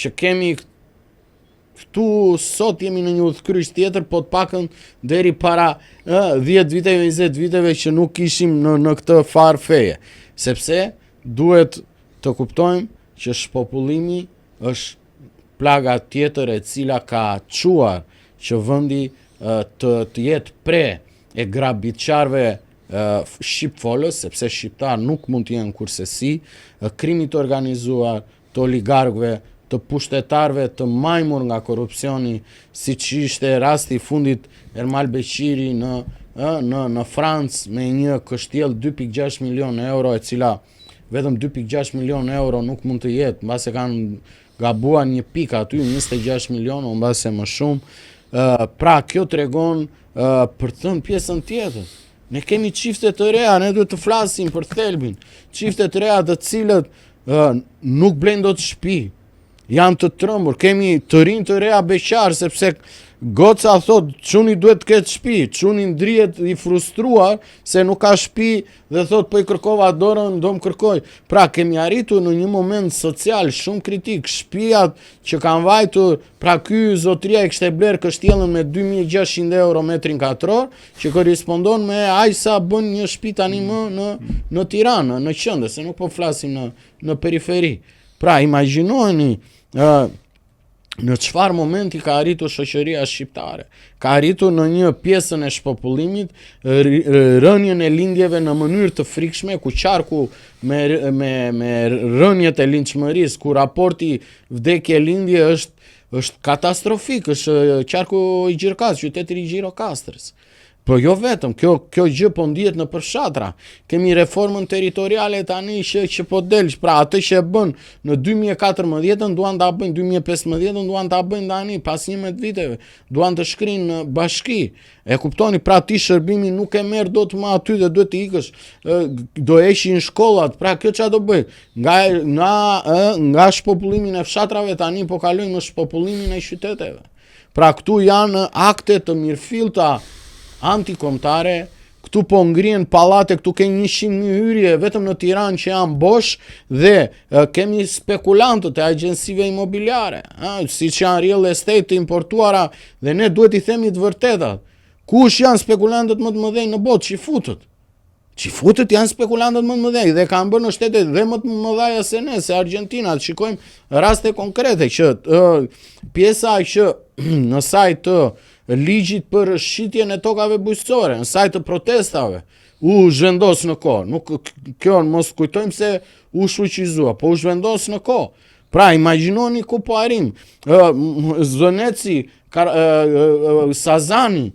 që kemi këtu sot jemi në një udhkryq tjetër, po të pakën deri para 10 viteve, 20 viteve që nuk ishim në këtë farë feje. Sepse duhet të kuptojmë që shpopullimi është plaga tjetër e cila ka quar që vendi të jetë pre e grabitçarve shqipfolës, sepse shqiptar nuk mund të jenë kursesi, krimit të organizuar, të oligarkëve, të pushtetarëve të majmur nga korrupsioni, siç ishte rasti i fundit Ermal Beqiri në Francë me një kështjell 2.6 milion euro, e cila vetëm 2.6 milion euro nuk mund të jetë, mbase kanë gabuar një pikë aty, 26 milion, mbase më shumë. Pra kjo tregon për të thënë pjesën tjetër. Ne kemi çifte të reja, ne duhet të flasim për thelbin. Çifte të reja të cilët nuk blejnë dot shtëpi. Janë të trembur, kemi të rinj të reja beqar, sepse goca thot çuni duhet të ketë shtëpi, çuni ndrihet i frustruar se nuk ka shtëpi dhe thot po I kërkova dorën, do më kërkoj. Pra kemi arritur në një moment social shumë kritik, shtëpiat që kanë vajtur, pra ky zotëria e kishte bler kështjellën me 2600 euro metrin katror, që korrespondon me aq sa bën një shtëpi tani më në Tiranë, në qendër, se nuk po flasim në periferi. Pra imagjinojeni në çfarë momenti ka arritur shoqëria shqiptare. Ka arritur në një pjesën e shpopullimit, rënien e lindjeve në mënyrë të frikshme, ku qarku me rënjet e linçmërisë, ku raporti vdekje-lindje është katastrofik, është qarku I Gjirokastër, qyteti I Gjirokastrës. Po jo vetëm, kjo gjë po ndihet në përfshatra. Kemi reformën territoriale tani që po delsh, pra atë që e bën në 2014 duan ta bëjnë 2015 duan ta bëjnë tani pas 11 viteve. Duan të shkrinë në bashki. E kuptoni, pra ti shërbimi nuk e merr dot më aty dhe duhet të ikësh. Do heqin shkollat, pra kjo çfarë do bëj? Nga shpopullimin e fshatrave tani po kalojnë në shpopullimin e qyteteve. Pra këtu janë akte të mirëfillta antikombëtare, këtu po ngrihen pallate, këtu ke 100.000 hyrje vetëm në Tiranë që janë bosh dhe kemi spekulantët e agjensive imobiliare, siç janë real estate të importuara dhe ne duhet I themi të vërtetat. Kush janë spekulantët më të mëdhenj në botë që futët janë spekulantët më të mëdhenj dhe kanë bërë në shtete dhe më të mëdha se ne, se Argjentina. Shikojmë raste konkrete që pjesa që në sajt të ligjit për shitjen e tokave bujqësore, në sajt të protestave, u zhvendos në kohë. Nuk kjo mos kujtojmë se u shfuqizua, po u zhvendos në kohë. Pra imagjinoni ku po arrim. Zoneci, Sazani,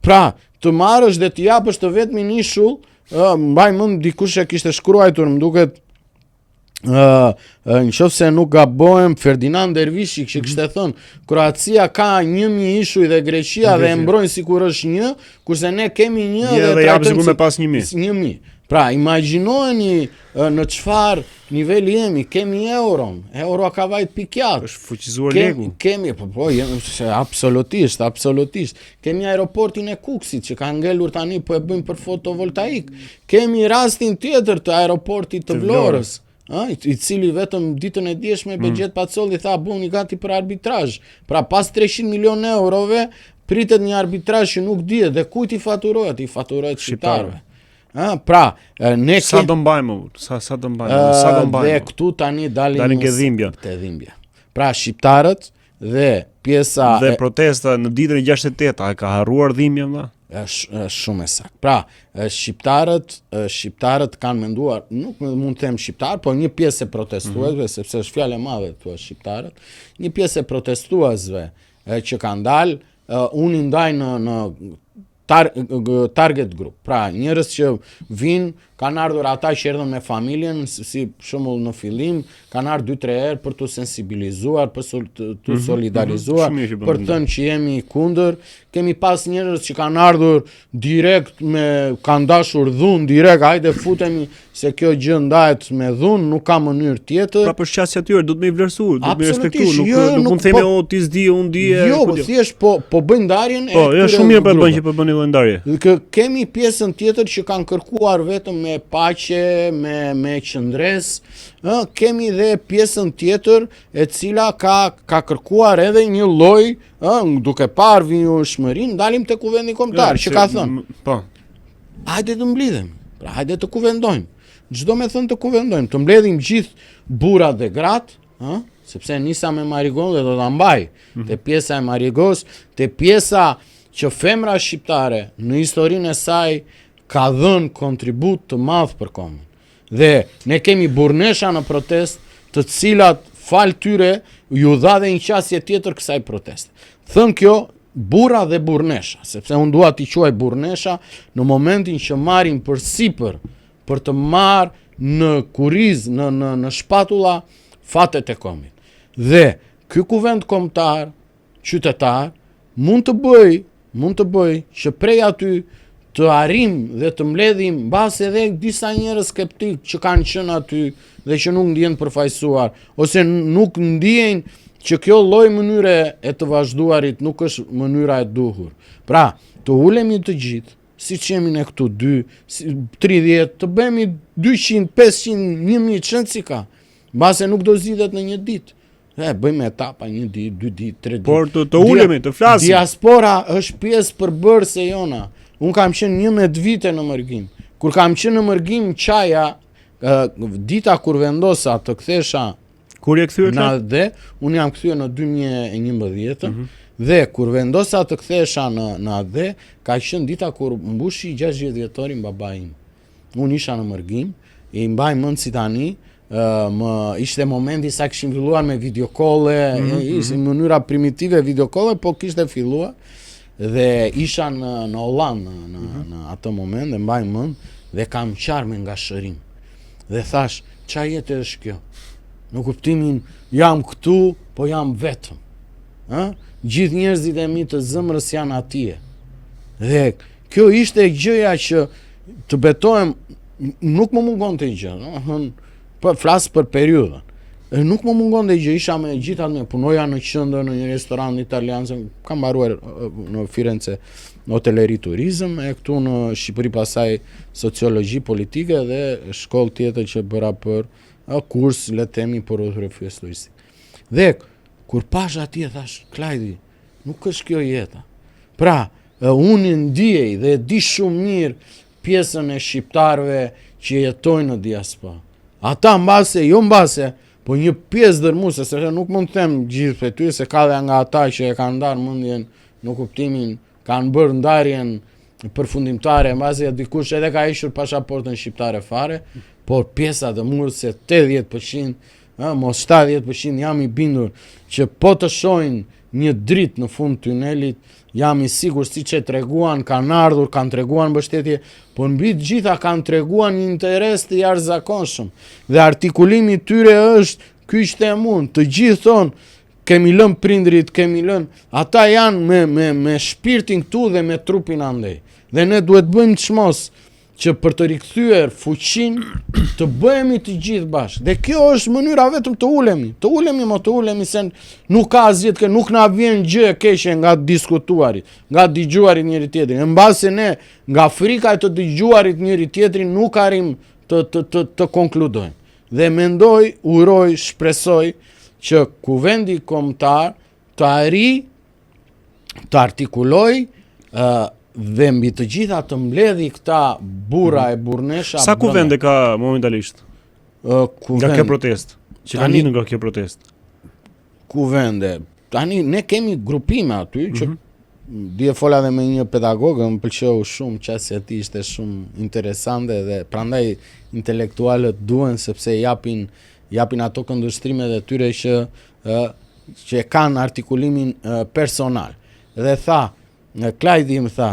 pra të marrësh dhe të japësh të vetmin ishull, mbaj mend dikush e kishte shkruar, më duket nëse nuk gabohem Ferdinand Dervishi që kishte thënë Kroacia ka 1000 ishuj dhe Greqia dhe e mbrojnë sikur është 1, kurse ne kemi 1 dhe japim sikur me pas 1000. Pra imagjinojeni në çfarë niveli jemi. Kemi euron. Euro ka vajt pikjat. Është fuqizuar legu. Kemi absolutisht. Kemi aeroportin e Kuksit që ka ngelur tani, po e bëjmë për fotovoltaik. Kemi rastin tjetër të aeroportit të Vlorës. I cili vetëm ditën e dieshme Bexhet Pacolli tha bëni gati për arbitrazh. Pra pas 300 milion eurove pritet një arbitrazh që nuk dihet dhe kujt I faturohet? I faturohet shqiptarëve. Pra ne sa do mbajmë? Sa do mbajmë? Dhe këtu tani dalin ke dhimbja. Te dhimbja. Pra shqiptarët dhe pjesa dhe protesta në ditën e 68 a ka harruar dhimbja valla? Është shumë e saktë. Pra, shqiptarët kanë menduar, nuk mund të them shqiptar, po një pjesë e protestuesve, sepse është fjalë e madhe thua shqiptarët, një pjesë e protestuesve që kanë dalë, unë I ndaj në target group. Pra, njerëz që vinë, kanë ardhur ata që erdhën me familjen, si për shembull në fillim, kanë ardhur 2-3 herë për të sensibilizuar, për të solidarizuar, për të thënë që jemi kundër. Kemi pas njerëz që kanë ardhur direkt kanë dashur dhunë direkt, hajde futemi se kjo gjë ndahet me dhunë, nuk ka mënyrë tjetër. Pra për shqasja atyre do të më vlerësu, do të më respektu, nuk mund të themi o ti s'di, unë di. Jo, thjesht po bëjnë ndarjen e. Po, jo shumë mirë po bën që po bëni ndarje. Kemi pjesën tjetër që kanë kërkuar vetëm me paqe, me qëndres. Kemi dhe pjesën tjetër e cila ka kërkuar edhe një lloj, duke parë vijshmërinë, dalim te kuvendi kombëtar, që ka thënë. Po. Hajde të mbledhemi. Pra hajde të kuvendojmë. Çdo me thënë të kuvendojmë, të mbledhim gjithë burrat dhe gratë, sepse nisa me Marigon dhe do ta mbaj te pjesa e Marigos, te pjesa që femra shqiptare në historinë e saj ka dhënë kontribut të madh për kombin. Dhe ne kemi burnesha në protest, të cilat fal tyre ju dha dhe një qasje tjetër kësaj proteste. Thën kjo burra dhe burnesha, sepse unë dua t'i quaj burnesha në momentin që marrin përsipër për të marrë në kuriz, në shpatulla fatet e kombit. Dhe ky kuvend kombëtar, qytetar, mund të bëj që prej aty të arrim dhe të mbledhim mbas edhe disa njerëz skeptik që kanë qenë aty dhe që nuk ndjen përfaqësuar ose nuk ndjejnë që kjo lloj mënyre e të vazhduarit nuk është mënyra e duhur. Pra, të ulemi të gjithë, siç jemi ne këtu 30, të bëhemi 200, 500, 1000 çën si ka. Mbase nuk do zgjidhet në një ditë. Bëjmë etapa 1 ditë, 2 ditë, 3 ditë. Por të ulemi, të flasim. Diaspora është pjesë përbërëse jona. Unë kam qenë 11 vite në Mërgim. Kur kam qenë në Mërgim, qaja, dita kur vendosa të kthesha kur je kthyer në AD, unë jam kthyer në 2011, dhe kur vendosa të kthesha në AD, ka qenë dita kur mbushi 60 vjetorin baba im. Unë isha në Mërgim, i mbaj mend si tani, ishte momenti sa kishim filluar me videokolle, ishte në mënyra primitive videokolle, po kishte filluar dhe isha në Hollandë në atë moment, dhe mbaj mend dhe kam qarë me nga shërim. Dhe thash, qa jetë është kjo? Në kuptimin, jam këtu, po jam vetëm. Gjithë njerëzit e mi të zëmrës janë atje. Dhe kjo ishte gjëja që të betohem, nuk më mungon të gjë, flasë për periudën. Nuk më mungon të gjë, isha me gjithat me punoja në qendër në një restorant italian, kam mbaruar në Firenze hoteleri turizëm, e këtu në Shqipëri pasaj sociologji politike dhe shkollë tjetër që bëra për kurs, le temi, për rrëfyes logjistik. Dhe kur pash atje thash, Klajdi, nuk është kjo jeta. Pra, unë ndjej dhe di shumë mirë pjesën e shqiptarëve që jetojnë në diaspora. Ata mbase, po një pjesë dërmuese, se nuk mund të them gjithë për ty, se ka dhe nga ata që e kanë ndarë mendjen në kuptimin, kanë bërë ndarjen përfundimtare, mbase dikush edhe ka ishur pasaportën shqiptare fare, por pjesa dërmuese 80%, mos 70% jam i bindur që po të shohin një dritë në fund tunelit, jam i sigur si që treguan, kanë ardhur, kanë treguan mbështetje, po mbi të gjitha kanë treguan një interes të jashtëzakonshëm. Dhe artikulimi tyre është, ky ishte e mund, të gjithë thonë, kemi lënë prindrit, kemi lënë, ata janë me shpirtin këtu dhe me trupin andej. Dhe ne duhet bëjmë çmos që për të rikthyer fuqinë të bëhemi të gjithë bashkë. Dhe kjo është mënyra vetëm të ulemi se nuk ka asgjë që nuk na vjen gjë e keqe nga diskutuarit, nga dëgjuarit njëri tjetrin. Mbase ne nga frika e të dëgjuarit njëri tjetrin nuk arrim të konkludojmë. Dhe mendoj, uroj, shpresoj që kuvendi kombëtar të arrijë të artikuloj dhe mbi të gjitha të mbledhi këta burra e burnesha. Sa kuvende ka momentalisht? Nga kjo protest? Që kanë lidhur nga kjo protest? Kuvende. Tani ne kemi grupime aty që dje fola dhe me një pedagogë, më pëlqeu shumë qasja e tij, ishte shumë interesante dhe prandaj intelektualët duhen sepse japin ato këndvështrimet e tyre që kanë artikulimin personal. Dhe tha, Klajdi më tha,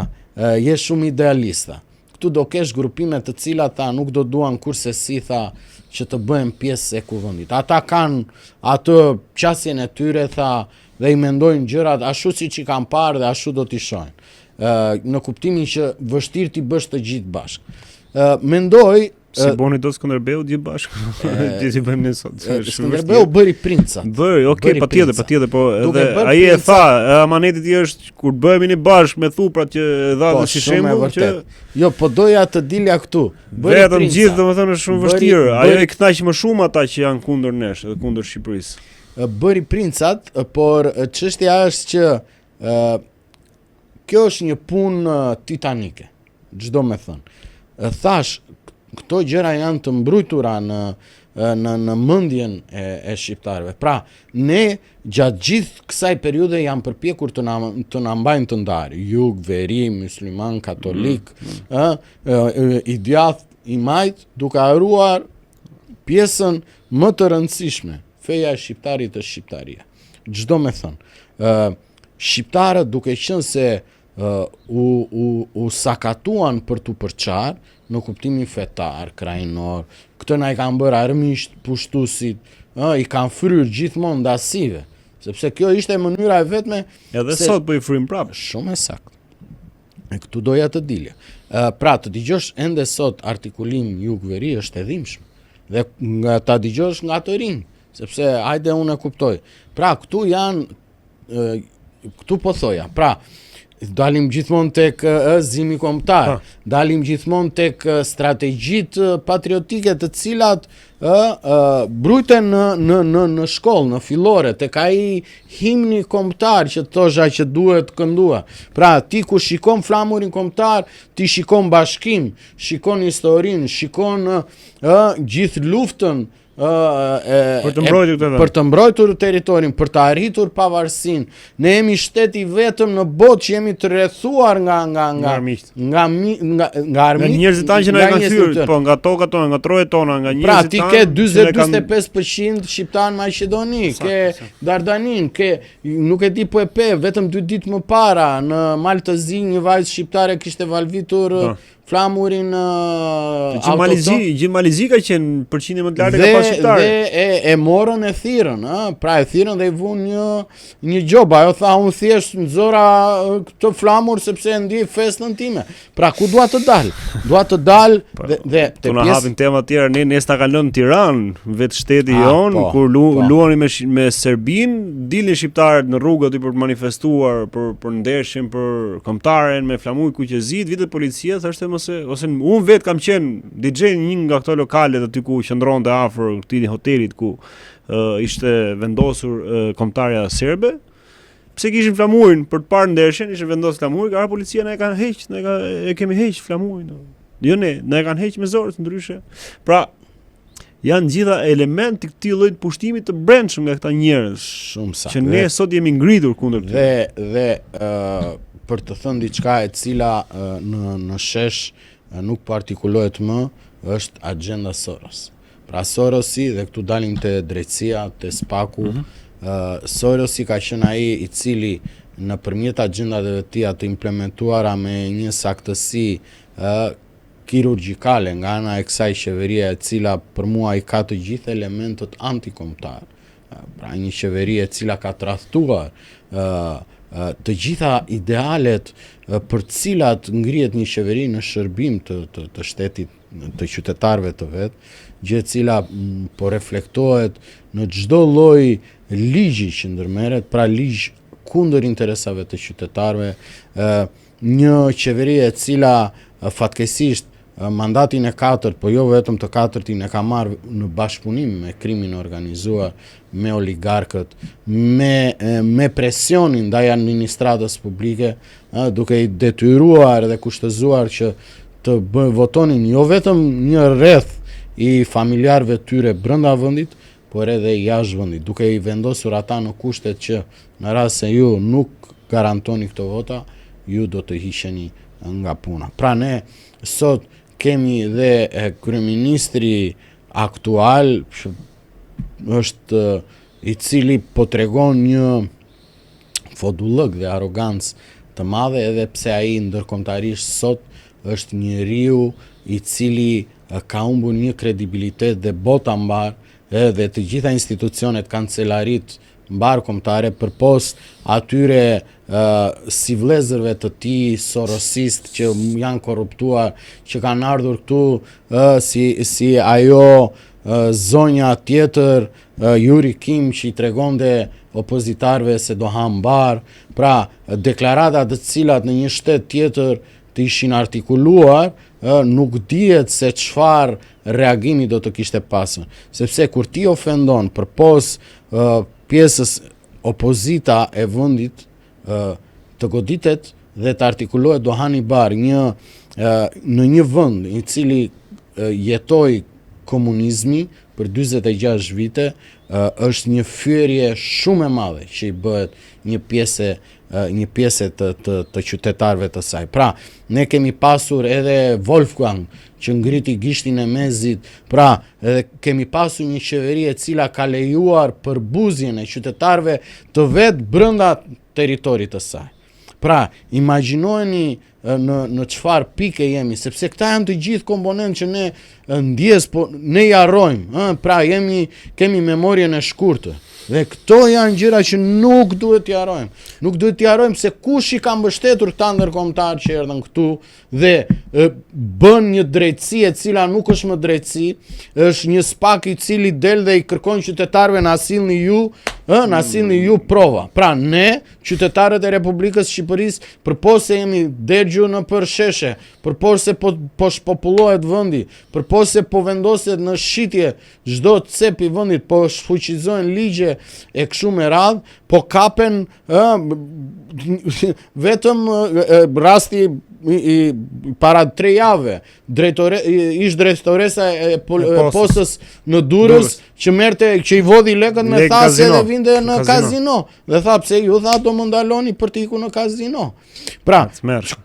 je shumë idealista. këtu do kesh grupime të cilat tha nuk do duan kurse si tha që të bëhen pjesë e kuvendit. Ata kanë atë qasjen e tyre tha dhe i mendojnë gjërat ashtu siç i kanë parë dhe ashtu do t'i shohin. Në kuptimin që vështirë t'i bësh të gjithë bashkë. Mendoj si boni do Skënderbeu gjithë bashkë. Ti si bëjmë ne sot. Skënderbeu bëri princat. Bëri, okay, patjetër, po edhe ai e tha, amaneti i është kur bëhemi ne bashkë me thuprat që dha si shembull që jo, po doja të dilja këtu. Vetëm gjithë domethënë është shumë vështirë. Ajo e kënaq më shumë ata që janë kundër nesh, edhe kundër Shqipërisë. Bëri princat, por çështja është që kjo është një punë titanike. Çdo me thënë. Thash këto gjëra janë të mbrojtura në mendjen e shqiptarëve. Pra, ne gjatë gjithë kësaj periudhe janë përpjekur të na mbajnë të ndarë. Jug, veri, musliman, katolik, i djathtë, i majt, duke haruar pjesën më të rëndësishme. Feja e shqiptarit është shqiptaria. Çdo me thënë. Shqiptarët duke qenë se u sakatuan për t'u përçar në kuptimin fetar, krajinor, këtë na i kanë bërë armisht, pushtuesit, i kanë fryrë gjithmonë ndasive, sepse kjo ishte mënyra e vetme. Edhe sot po i frym prapë. Shumë e saktë. E këtu doja të dilja. Pra, të dëgjosh ende sot artikulim jug-veri është e dhimbshëm. Dhe nga ta dëgjosh nga të rinj, sepse hajde unë e kuptoj. Pra, këtu janë, këtu po thoja, pra, dalim gjithmonë tek zimi kombëtar, dalim gjithmonë tek strategjitë patriotike të cilat brujten në shkollë, në fillore, tek ai himni kombëtar që thosha që duhet këndua. Pra, ti ku shikon flamurin kombëtar, ti shikon bashkim, shikon historinë, shikon gjithë luftën për të mbrojtur territorin, për të arritur pavarësinë. Ne jemi shteti vetëm në botë që jemi të rrethuar nga armiqt. Nga njerëzit tanë që na kanë thyer, po nga tokat tona, nga trojet tona, nga njerëzit tanë. Pra ti ke 40-45% shqiptar në Maqedoni, ke Dardanin, nuk e di po e pe, vetëm 2 ditë më para në Mal të Zi një vajzë shqiptare kishte valvitur flamurin Gjithë Malizi ka qenë përqindje më të lartë ka pas shqiptarë. Dhe e morën e thirrën, pra e thirrën dhe i vun një gjop. Ajo tha unë thjesht nxora këtë flamur sepse e ndjej festën time. Pra ku dua të dal? Dua të dal dhe te na hapin tema të tjera, ne s'ta kanë lënë Tiranë, vetë shteti jon, kur luani me Serbin, dilnin shqiptarët në rrugë aty për të manifestuar për ndeshjen për kombëtaren me flamuj kuqezit, vitet policia thashë ose unë vetë kam qenë DJ një nga këto lokalet aty ku qëndronte afër këtij hotelit ku ishte vendosur kombëtarja serbe. Pse kishin flamurin për të parë ndeshjen, ishin vendosur flamurin, ka policia na e kanë heq, e kemi heq flamurin. Jo ne e kanë heq me zor ndryshe. Pra janë gjitha element të këtij lloji pushtimi të brendshëm nga këta njerëz. Shumë saktë. Që ne sot jemi ngritur kundër tyre. Dhe për të thënë diçka e cila në shesh nuk po artikulohet më, është agenda Soros. Pra Sorosi, dhe këtu dalim te drejtësia, te Spaku, Sorosi ka qenë ai i cili nëpërmjet agjendave të tija të implementuara me një saktësi kirurgjikale nga ana e kësaj qeverie e cila për mua i ka të gjithë elementët antikombëtar. Pra një qeveri e cila ka tradhtuar të gjitha idealet për cilat ngrihet një qeveri në shërbim të shtetit, të qytetarëve të vet, gjë e cila po reflektohet në çdo lloj ligji që ndërmerret, pra ligj kundër interesave të qytetarëve, një qeveri e cila fatkeqësisht mandatin e 4, po jo vetëm të 4-tin e ka marrë në bashkëpunim me krimin organizuar, me oligarkët, me presionin ndaj administratës publike, duke i detyruar dhe kushtëzuar që të votonin jo vetëm një rreth i familjarëve tyre brenda vendit, por edhe jashtë vendit, duke i vendosur ata në kushtet që në rast se ju nuk garantoni këto vota, ju do të hiqeni nga puna. Pra ne sot kemi dhe kryeministri aktual që është i cili po tregon një fodullëk dhe arrogancë të madhe, edhe pse ai ndërkombëtarisht sot është njeriu i cili ka humbur një kredibilitet dhe bota mbar, dhe të gjitha institucionet kancelarit mbar kombëtare përpos atyre si vlezërve të tij sorosist që janë korruptuar, që kanë ardhur këtu si ajo zonja tjetër Yuri Kim që i tregonte opozitarëve se do hanë mbar, pra deklarata të cilat në një shtet tjetër të ishin artikuluar, nuk dihet se çfarë reagimi do të kishte pasur, sepse kur ti ofendon përpos pjesës opozita e vendit të goditet dhe të artikulohet do hani bar në një vend i cili jetoi komunizmi për 46 vite, është një fyerje shumë e madhe që i bëhet një pjesë të qytetarëve të saj. Pra, ne kemi pasur edhe Wolfgang që ngriti gishtin e mezit, pra edhe kemi pasur një qeveri e cila ka lejuar përbuzjen e qytetarëve të vetë brenda territorit të saj. Pra, imagjinojeni në çfarë pike jemi, sepse këta janë të gjithë komponentë që ne ndjes, po ne i harrojmë, pra kemi memorien e shkurtër. Dhe këto janë gjëra që nuk duhet t'i harrojmë. Nuk duhet t'i harrojmë se kush i ka mbështetur këta ndërkombëtarë që erdhën këtu dhe bën një drejtësi e cila nuk është më drejtësi, është një spak i cili del dhe i kërkon qytetarëve na sillni ju prova. Pra ne, qytetarët e Republikës Shqipërisë, përpos se jemi dergju në përsheshe, përpos se po shpopullohet vendi, përpos se po vendoset në shitje çdo cep i vendit, po shfuqizojnë ligje e kështu me radhë, po kapen vetëm rasti para 3 jave, ish drejtoresa e postës në Durrës që i vodhi lekët me thasë dhe vinte në kazino. Dhe tha pse ju tha do më ndaloni për të ikur në kazino. Pra,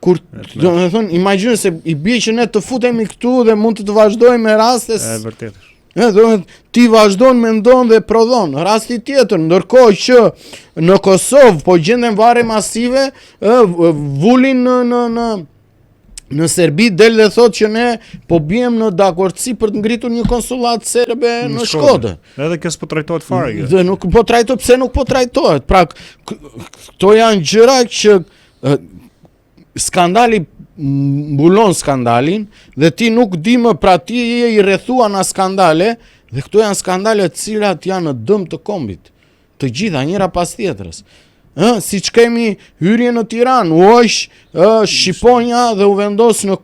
kur do të thonë, imagjino se i bie që ne të futemi këtu dhe mund të vazhdojmë me raste. Vërtet. Ti vazhdon, mendon dhe prodhon. Rasti tjetër, ndërkohë që në Kosovë po gjenden varre masive, vulin në Serbi del dhe thot që ne po bijem në dakordsi për të ngritur një konsullat serbe në Shkodër. Edhe kjo s'po trajtohet fare. Dhe nuk po trajtohet, pse nuk po trajtohet? Pra, këto janë gjëra që skandali mbulon skandalin dhe ti nuk di më, pra ti je i rrethua në skandale dhe këto janë skandale të cilat janë në dëm të kombit, të gjitha njëra pas tjetrës. Si që kemi hyrje në Tiranë, u është Shqiponja dhe u vendos në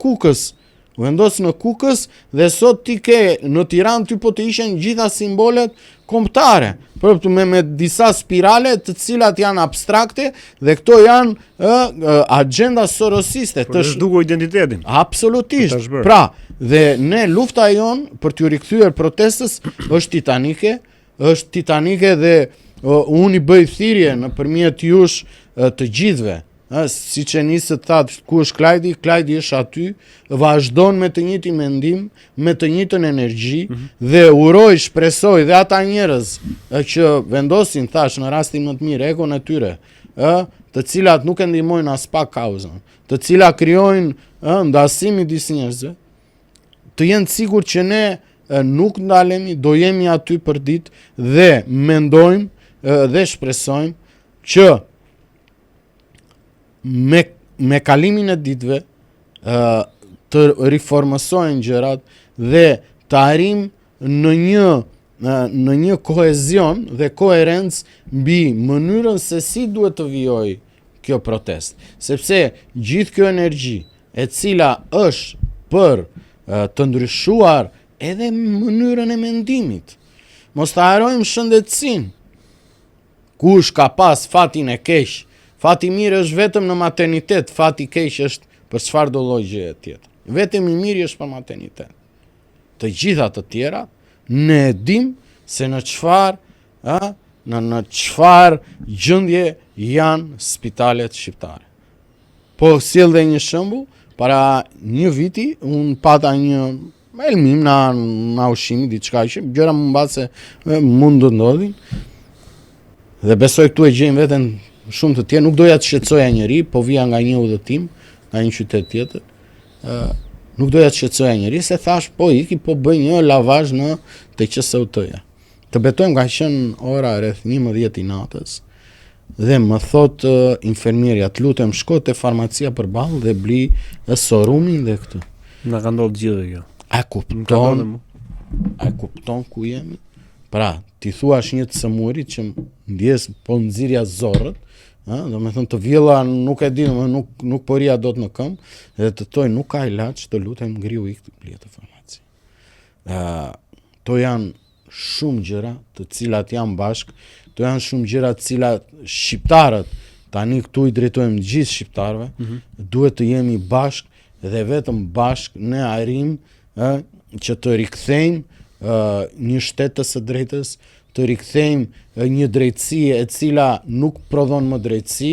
Kukës, dhe sot ti ke në Tiranë ty po të ishen gjitha simbolet kombëtare, me disa spirale të cilat janë abstrakte dhe këto janë agenda sorosiste. Të zhduko identitetin. Absolutisht. Pra, dhe ne lufta jonë për t'ju rikthyer protestës është titanike dhe unë i bëj thirrje nëpërmjet jush të gjithëve. Si që nisët thatë ku është Klajdi është aty, vazhdon me të njëjtin mendim, me të njëjtën energji dhe uroj, shpresoj dhe ata njerëz që vendosin thash në rastin më të mirë ekon e tyre, të cilat nuk e ndihmojnë as pak kauzën, të cilat krijojnë ndasimin disi njerëzve, të jenë sigur që ne nuk ndalemi, do jemi aty për ditë dhe mendojmë dhe shpresojmë që me kalimin e ditëve të riformësojnë gjërat dhe të arrim në një kohezion dhe koherencë mbi mënyrën se si duhet të vijojë kjo protestë, sepse gjithë kjo energji e cila është për të ndryshuar edhe mënyrën e mendimit. Mos të harrojmë shëndetësinë. Kush ka pas fatin e keq, fati mirë është vetëm në maternitet, fati keq është për çfarë do lloj gjëje tjetër. Vetëm i miri është për maternitet. Të gjitha të tjera ne e dim se në çfarë gjendje janë spitalet shqiptare. Po sjell dhe një shembull, para një viti unë pata një elmim na ushqimi diçka që gjëra më mbase mund të ndodhin. Dhe besoj këtu e gjejmë veten shumë të tjerë, nuk doja të shqetësoja njëri, po vija nga një udhëtim, nga një qytet tjetër, nuk doja të shqetësoja njerëz, se thash po iki po bëj një lavazh në te QSUT-ja. Të betojmë ka qenë ora rreth 11 i natës dhe më thot infermierja, të lutem shko te farmacia përballë dhe bli sorumin dhe këtë. Na ka ndodhur gjithë kjo. A kupton ku jemi? Pra, ti thuash një të sëmurit që ndjes po nxirja zorrët, do me thënë të vjella nuk e di, nuk po ria dot në këmbë, dhe të toj nuk ka ilaç, të lutem ngriu ik të blie të farmaci. To janë shumë gjëra të cilat janë bashk, to janë shumë gjëra të cilat shqiptarët, tani këtu i drejtojmë gjithë shqiptarëve, duhet të jemi bashk dhe vetëm bashk ne arrim që të rikthejmë një shtetës së drejtës, të rikthejmë një drejtësi e cila nuk prodhon më drejtësi,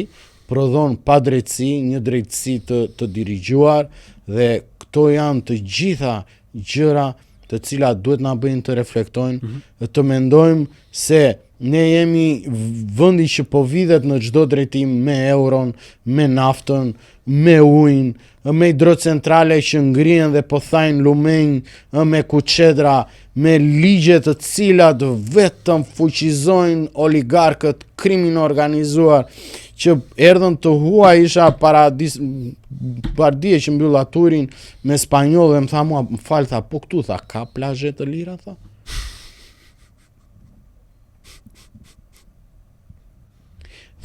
prodhon pa drejtësi, një drejtësi të dirigjuar, dhe këto janë të gjitha gjëra të cilat duhet na bëjnë të reflektojnë, të mendojmë se ne jemi vendi që po vidhet në çdo drejtim me euron, me naftën, me ujin, me hidrocentrale që ngrihen dhe po thajnë lumenj, me kuçedra, me ligje të cilat vetëm fuqizojnë oligarkët, krimin organizuar, që erdhën të huaj. Isha pardije që mbyll aturin me spanjoll dhe më tha mua, më fal, tha, po këtu, tha, ka plazhe të lira, tha.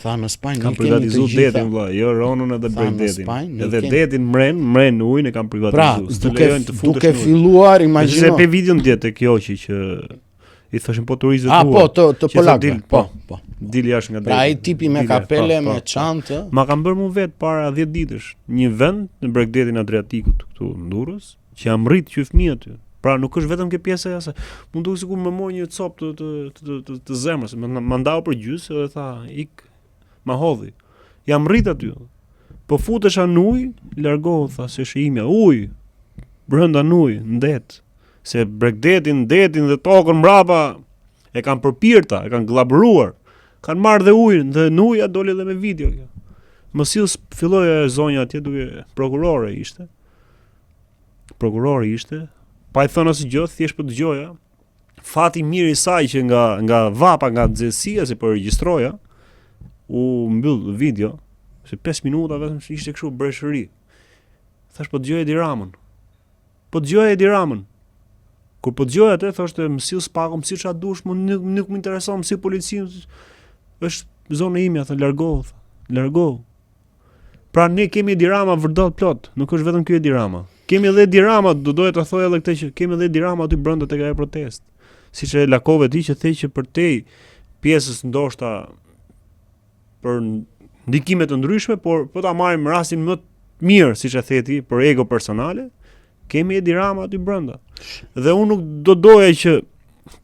Tha, në Spanjë kam privatizuar detin, vëlla, jo ronun edhe detin. Edhe detin mren ujin e kam privatizuar. Pra, duke filluar, imagjino. Se pe videon dietë kjo që i thoshin po turizët tuaj. Po, të polakëve. Po. Dil jashtë nga deti. Pra ai tipi me kapele, me çantë. Ma kam bërë mu vet para 10 ditësh, një vend në bregdetin Adriatikut këtu në Durrës, që jam rrit që fëmijë aty. Pra nuk është vetëm kjo pjesa jashtë. Mund të sikur më mori një copë të zemrës, më ndau për gjys edhe tha, ik, ma hodhi. Jam rrit aty. Po futesha në ujë, largohu, tha, se është imja, ujë. Brenda në ujë, ndet. Se bregdetin, detin dhe tokën mbrapa e kanë përpirta, e kanë glabëruar. Kanë marrë dhe ujin, dhe në uja doli edhe me video kjo. Më sill filloi zonja atje duke prokurore ishte. Pa i thënë asgjë gjë, thjesht po dëgjoja. Fati mirë i saj që nga vapa, nga nxehtësia se po regjistroja, u mbyll video, se 5 minuta vetëm ishte kështu breshëri. Thash po dëgjoj Edi Ramën. Kur po dëgjoj atë, thoshte më sill spaku, më sill çfarë dush, nuk më intereson, më sill policinë. Është zona ime, thë, largohu. Pra ne kemi Edi Rama vërdall plot, nuk është vetëm ky Edi Rama. Kemi edhe Edi Rama, doja të thoj edhe këtë që kemi edhe Edi Rama aty brenda tek ajo protestë. Siç e lakove ti që thej që për te pjesës ndoshta për ndikime të ndryshme, por po ta marrim rastin më të mirë, siç e theti, për ego personale, kemi Edi Rama aty brenda. Dhe unë nuk do doja që,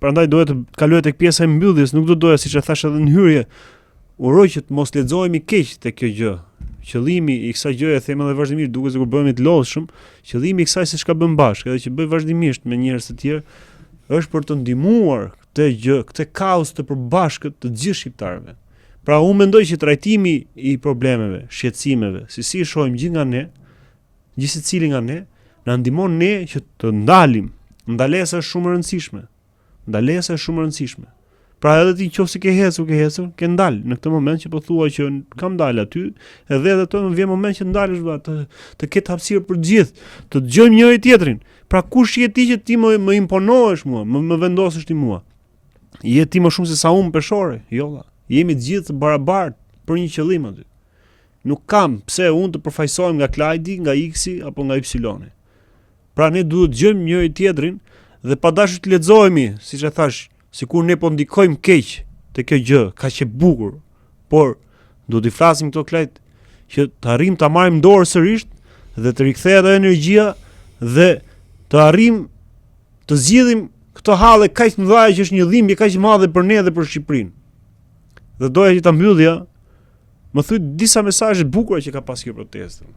prandaj doja të kaloj tek pjesa e mbylljes, nuk do doja, siç e thash edhe në hyrje, uroj që të mos lexohemi keq tek kjo gjë. Qëllimi i kësaj gjëje, them edhe vazhdimisht, duke sikur bëhemi të lodhshëm, qëllimi i kësaj se çka bën bashkë, edhe që bëj vazhdimisht me njerëz të tjerë, është për të ndihmuar këtë gjë, këtë kaos të përbashkët të gjithë shqiptarëve. Pra unë mendoj që trajtimi i problemeve, shqetësimeve, si shohim gjithë nga ne, gjithë secili nga ne, na ndihmon ne që të ndalim. Ndalesa është shumë e rëndësishme. Pra edhe ti qoftë ke hecur, ke ndal. Në këtë moment që po thua që kam dal aty, edhe të më vjen moment që ndalesh të ketë hapësirë për gjithë, të dëgjojmë njëri tjetrin. Pra kush je ti që ti më imponohesh mua, më vendosësh ti mua? Je ti më shumë se sa unë peshore? Jo, jemi të gjithë barabartë për një qëllim aty. Nuk kam pse unë të përfaqësohem nga Klajdi, nga X-i apo nga Y-i. Pra ne duhet të dëgjojmë njëri tjetrin dhe pa dashur të lexohemi, siç e thash, sikur ne po ndikojmë keq te kjo gjë, kaq e bukur. Por duhet të flasim këto Klajt që të arrijmë ta marrim dorë sërish dhe të rikthehet ajo energjia dhe të arrijmë të zgjidhim këtë hallë kaq të mëdha që është një dhimbje kaq e madhe për ne dhe për Shqipërinë. Dhe doja që ta mbyllja, më thuaj disa mesazhe të bukura që ka pas kjo protestë.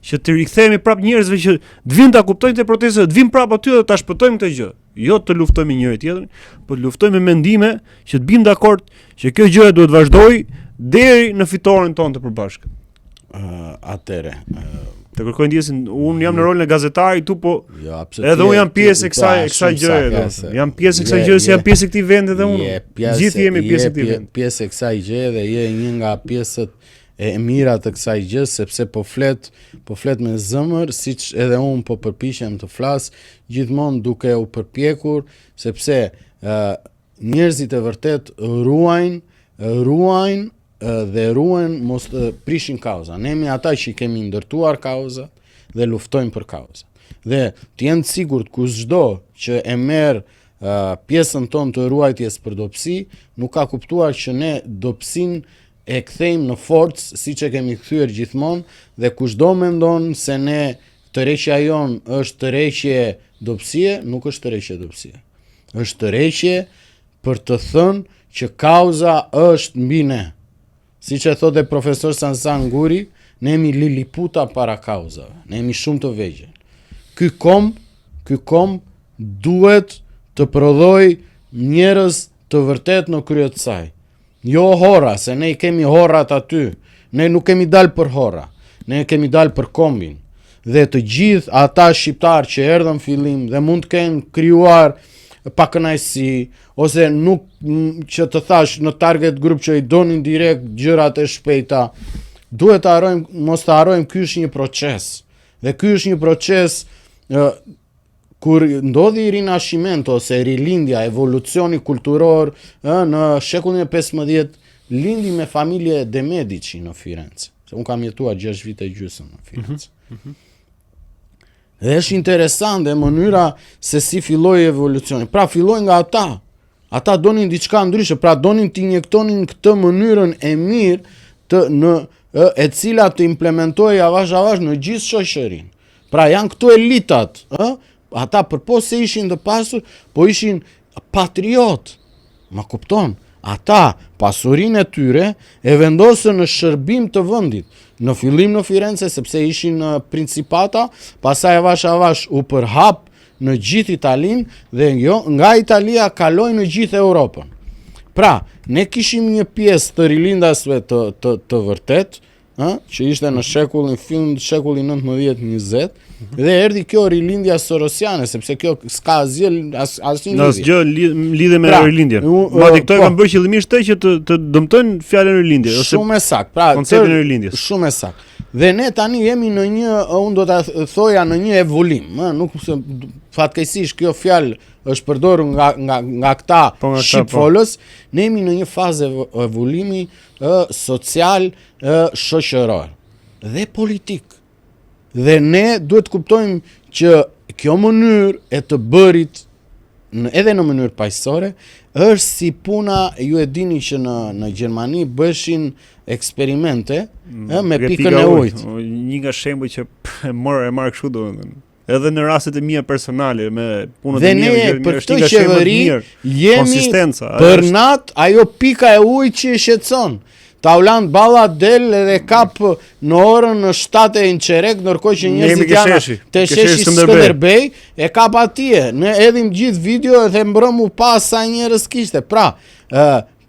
Që të rikthehemi prap njerëzve që të vinë ta kuptojnë të protestën, të vinë prap aty dhe ta shpëtojmë këtë gjë. Jo të luftojmë njëri tjetrin, por të luftojmë me mendime që të bim dakord që kjo gjë duhet vazhdojë deri në fitoren tonë të përbashkët. Atëre, Të kërkoj ndjesin, unë jam në rolin e gazetarit tu, po Jo, edhe unë jam pjesë e kësaj gjëje. Jam pjesë e kësaj gjëje, si jam pjesë e këtij vendi edhe unë. Gjithë jemi pjesë e këtij vendi. Pjesë e kësaj gjëje dhe je një nga pjesët e mira të kësaj gjë, sepse po flet me zëmër, siç edhe unë po përpiqem të flas, gjithmonë duke u përpjekur, sepse njerëzit e vërtet ruajnë dhe ruajnë mos të prishin kauza. Ne jemi ata që kemi ndërtuar kauza dhe luftojmë për kauza. Dhe të jenë sigurt kushdo që e merr pjesën tonë të ruajtjes për dobësi, nuk ka kuptuar që ne dobësinë e kthejmë në forcë, siç e kemi kthyer gjithmonë, dhe kushdo mendon se ne tërheqja jon është tërheqje dobësie, nuk është tërheqje dobësie. Është tërheqje për të thënë që kauza është mbi ne. Siç e thotë profesor Sansan Guri, ne jemi liliputa para kauzave. Ne jemi shumë të vegjël. Ky kom duhet të prodhoj njerëz të vërtet në krye të saj. Jo horra, se ne i kemi horrat aty. Ne nuk kemi dalë për horra. Ne kemi dalë për kombin. Dhe të gjithë ata shqiptarë që erdhën fillim dhe mund të kenë krijuar pa kënaqësi, ose nuk që të thash në target group që i donin direkt gjërat e shpejta, duhet të mos të harrojmë, ky është një proces. Dhe ky është një proces kur ndodhi rinascimento ose rilindja, evolucioni kulturor në shekullin e 15, lindi me familje de Medici në Firenze. Se unë kam jetuar 6 vite gjysmë në Firenze. Dhe është interesante mënyra se si filloi evolucioni. Pra filloi nga ata. Ata donin diçka ndryshe, pra donin të injektonin këtë mënyrën e mirë e cila të implementojë avash në gjithë shoqërinë. Pra janë këto elitat, ata përpos se ishin të pasur, po ishin patriot. Ma kupton? Ata pasurinë e tyre e vendosën në shërbim të vendit. Në fillim në Firenze, sepse ishin në Principata, pastaj avash u përhap në gjithë Italinë dhe nga Italia kaloi në gjithë Europën. Pra, ne kishim një pjesë të rilindasve të vërtet, që ishte në shekullin 19-20, dhe erdhi kjo rilindja sorosiane, sepse kjo s'ka asnjë lidhje. Lidhe me rilindjen. Madje këto e kanë bërë qëllimisht që të dëmtojnë fjalën rilindje ose shumë e saktë. Pra, konceptin e rilindjes. Shumë e saktë. Dhe ne tani jemi në një, unë do ta thoja në një evolim, nuk fatkeqësisht kjo fjalë është përdorur nga këta shqipfolës, ne jemi në një fazë evolimi social, shoqëror dhe politik. Dhe ne duhet të kuptojmë që kjo mënyrë e të bërit edhe në mënyrë paqësore është si puna, ju e dini që në Gjermani bëshin eksperimente me pikën e ujit. Një nga shembuj që e marr kështu domethënë. Edhe në rastet e mia personale me punën e mia, për këtë qeveri jemi për natë ajo pika e ujit që e shqetëson. Taulant Balla del dhe kap në orën 7 në qerek, ndërkohë që njerëzit janë te sheshi Skënderbej, e kap atje. Ne edhim gjithë video dhe mbrëm u pa sa njerëz kishte. Pra,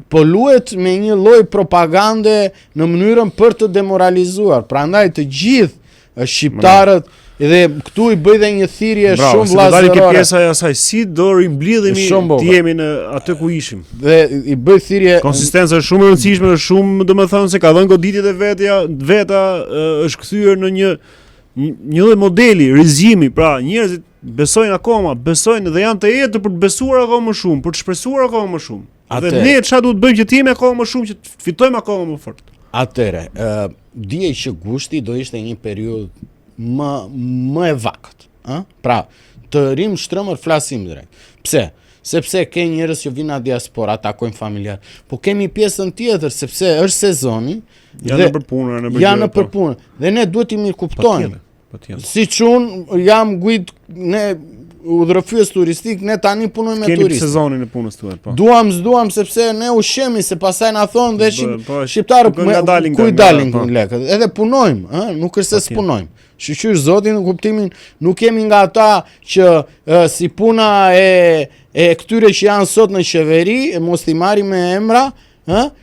po luhet me një lloj propagande në mënyrën për të demoralizuar. Prandaj të gjithë shqiptarët edhe këtu i bëj dhe një thirrje shumë vllazërore. Bravo, si pjesa e asaj, si do rimblidhemi të jemi në atë ku ishim. Dhe i bëj thirrje. Konsistenca është shumë e rëndësishme, është shumë, domethënë se ka dhënë goditjet e veta është kthyer në një lloj modeli, rizimi, pra njerëzit besojnë dhe janë të etë për të besuar akoma më shumë, për të shpresuar akoma më shumë. Dhe ne çfarë duhet bëjmë që të jemi akoma më shumë, që të fitojmë akoma më fort. Atëre, dije që gushti do ishte një periudhë më e vakët. Pra, të rim shtrëmër flasim drejt. Pse? Sepse ke njerëz që vinë në diaspora, takojnë familjar. Po kemi pjesën tjetër, sepse është sezoni. Janë në përpunë. Dhe ne duhet i mirë kuptojmë. Si që unë jam guid, ne udhërëfyes turistik, ne tani punojmë me turistë. Keni sezonin e punës tuaj, po. Duam sepse ne ushqemi, se pastaj na thonë dhe shqiptarë ku i dalin lekët. Edhe punojmë, nuk është se s'punojmë. Shqyr zotin në kuptimin, nuk kemi nga ata që si puna e këtyre që janë sot në qeveri, mos t'i marrim me emra,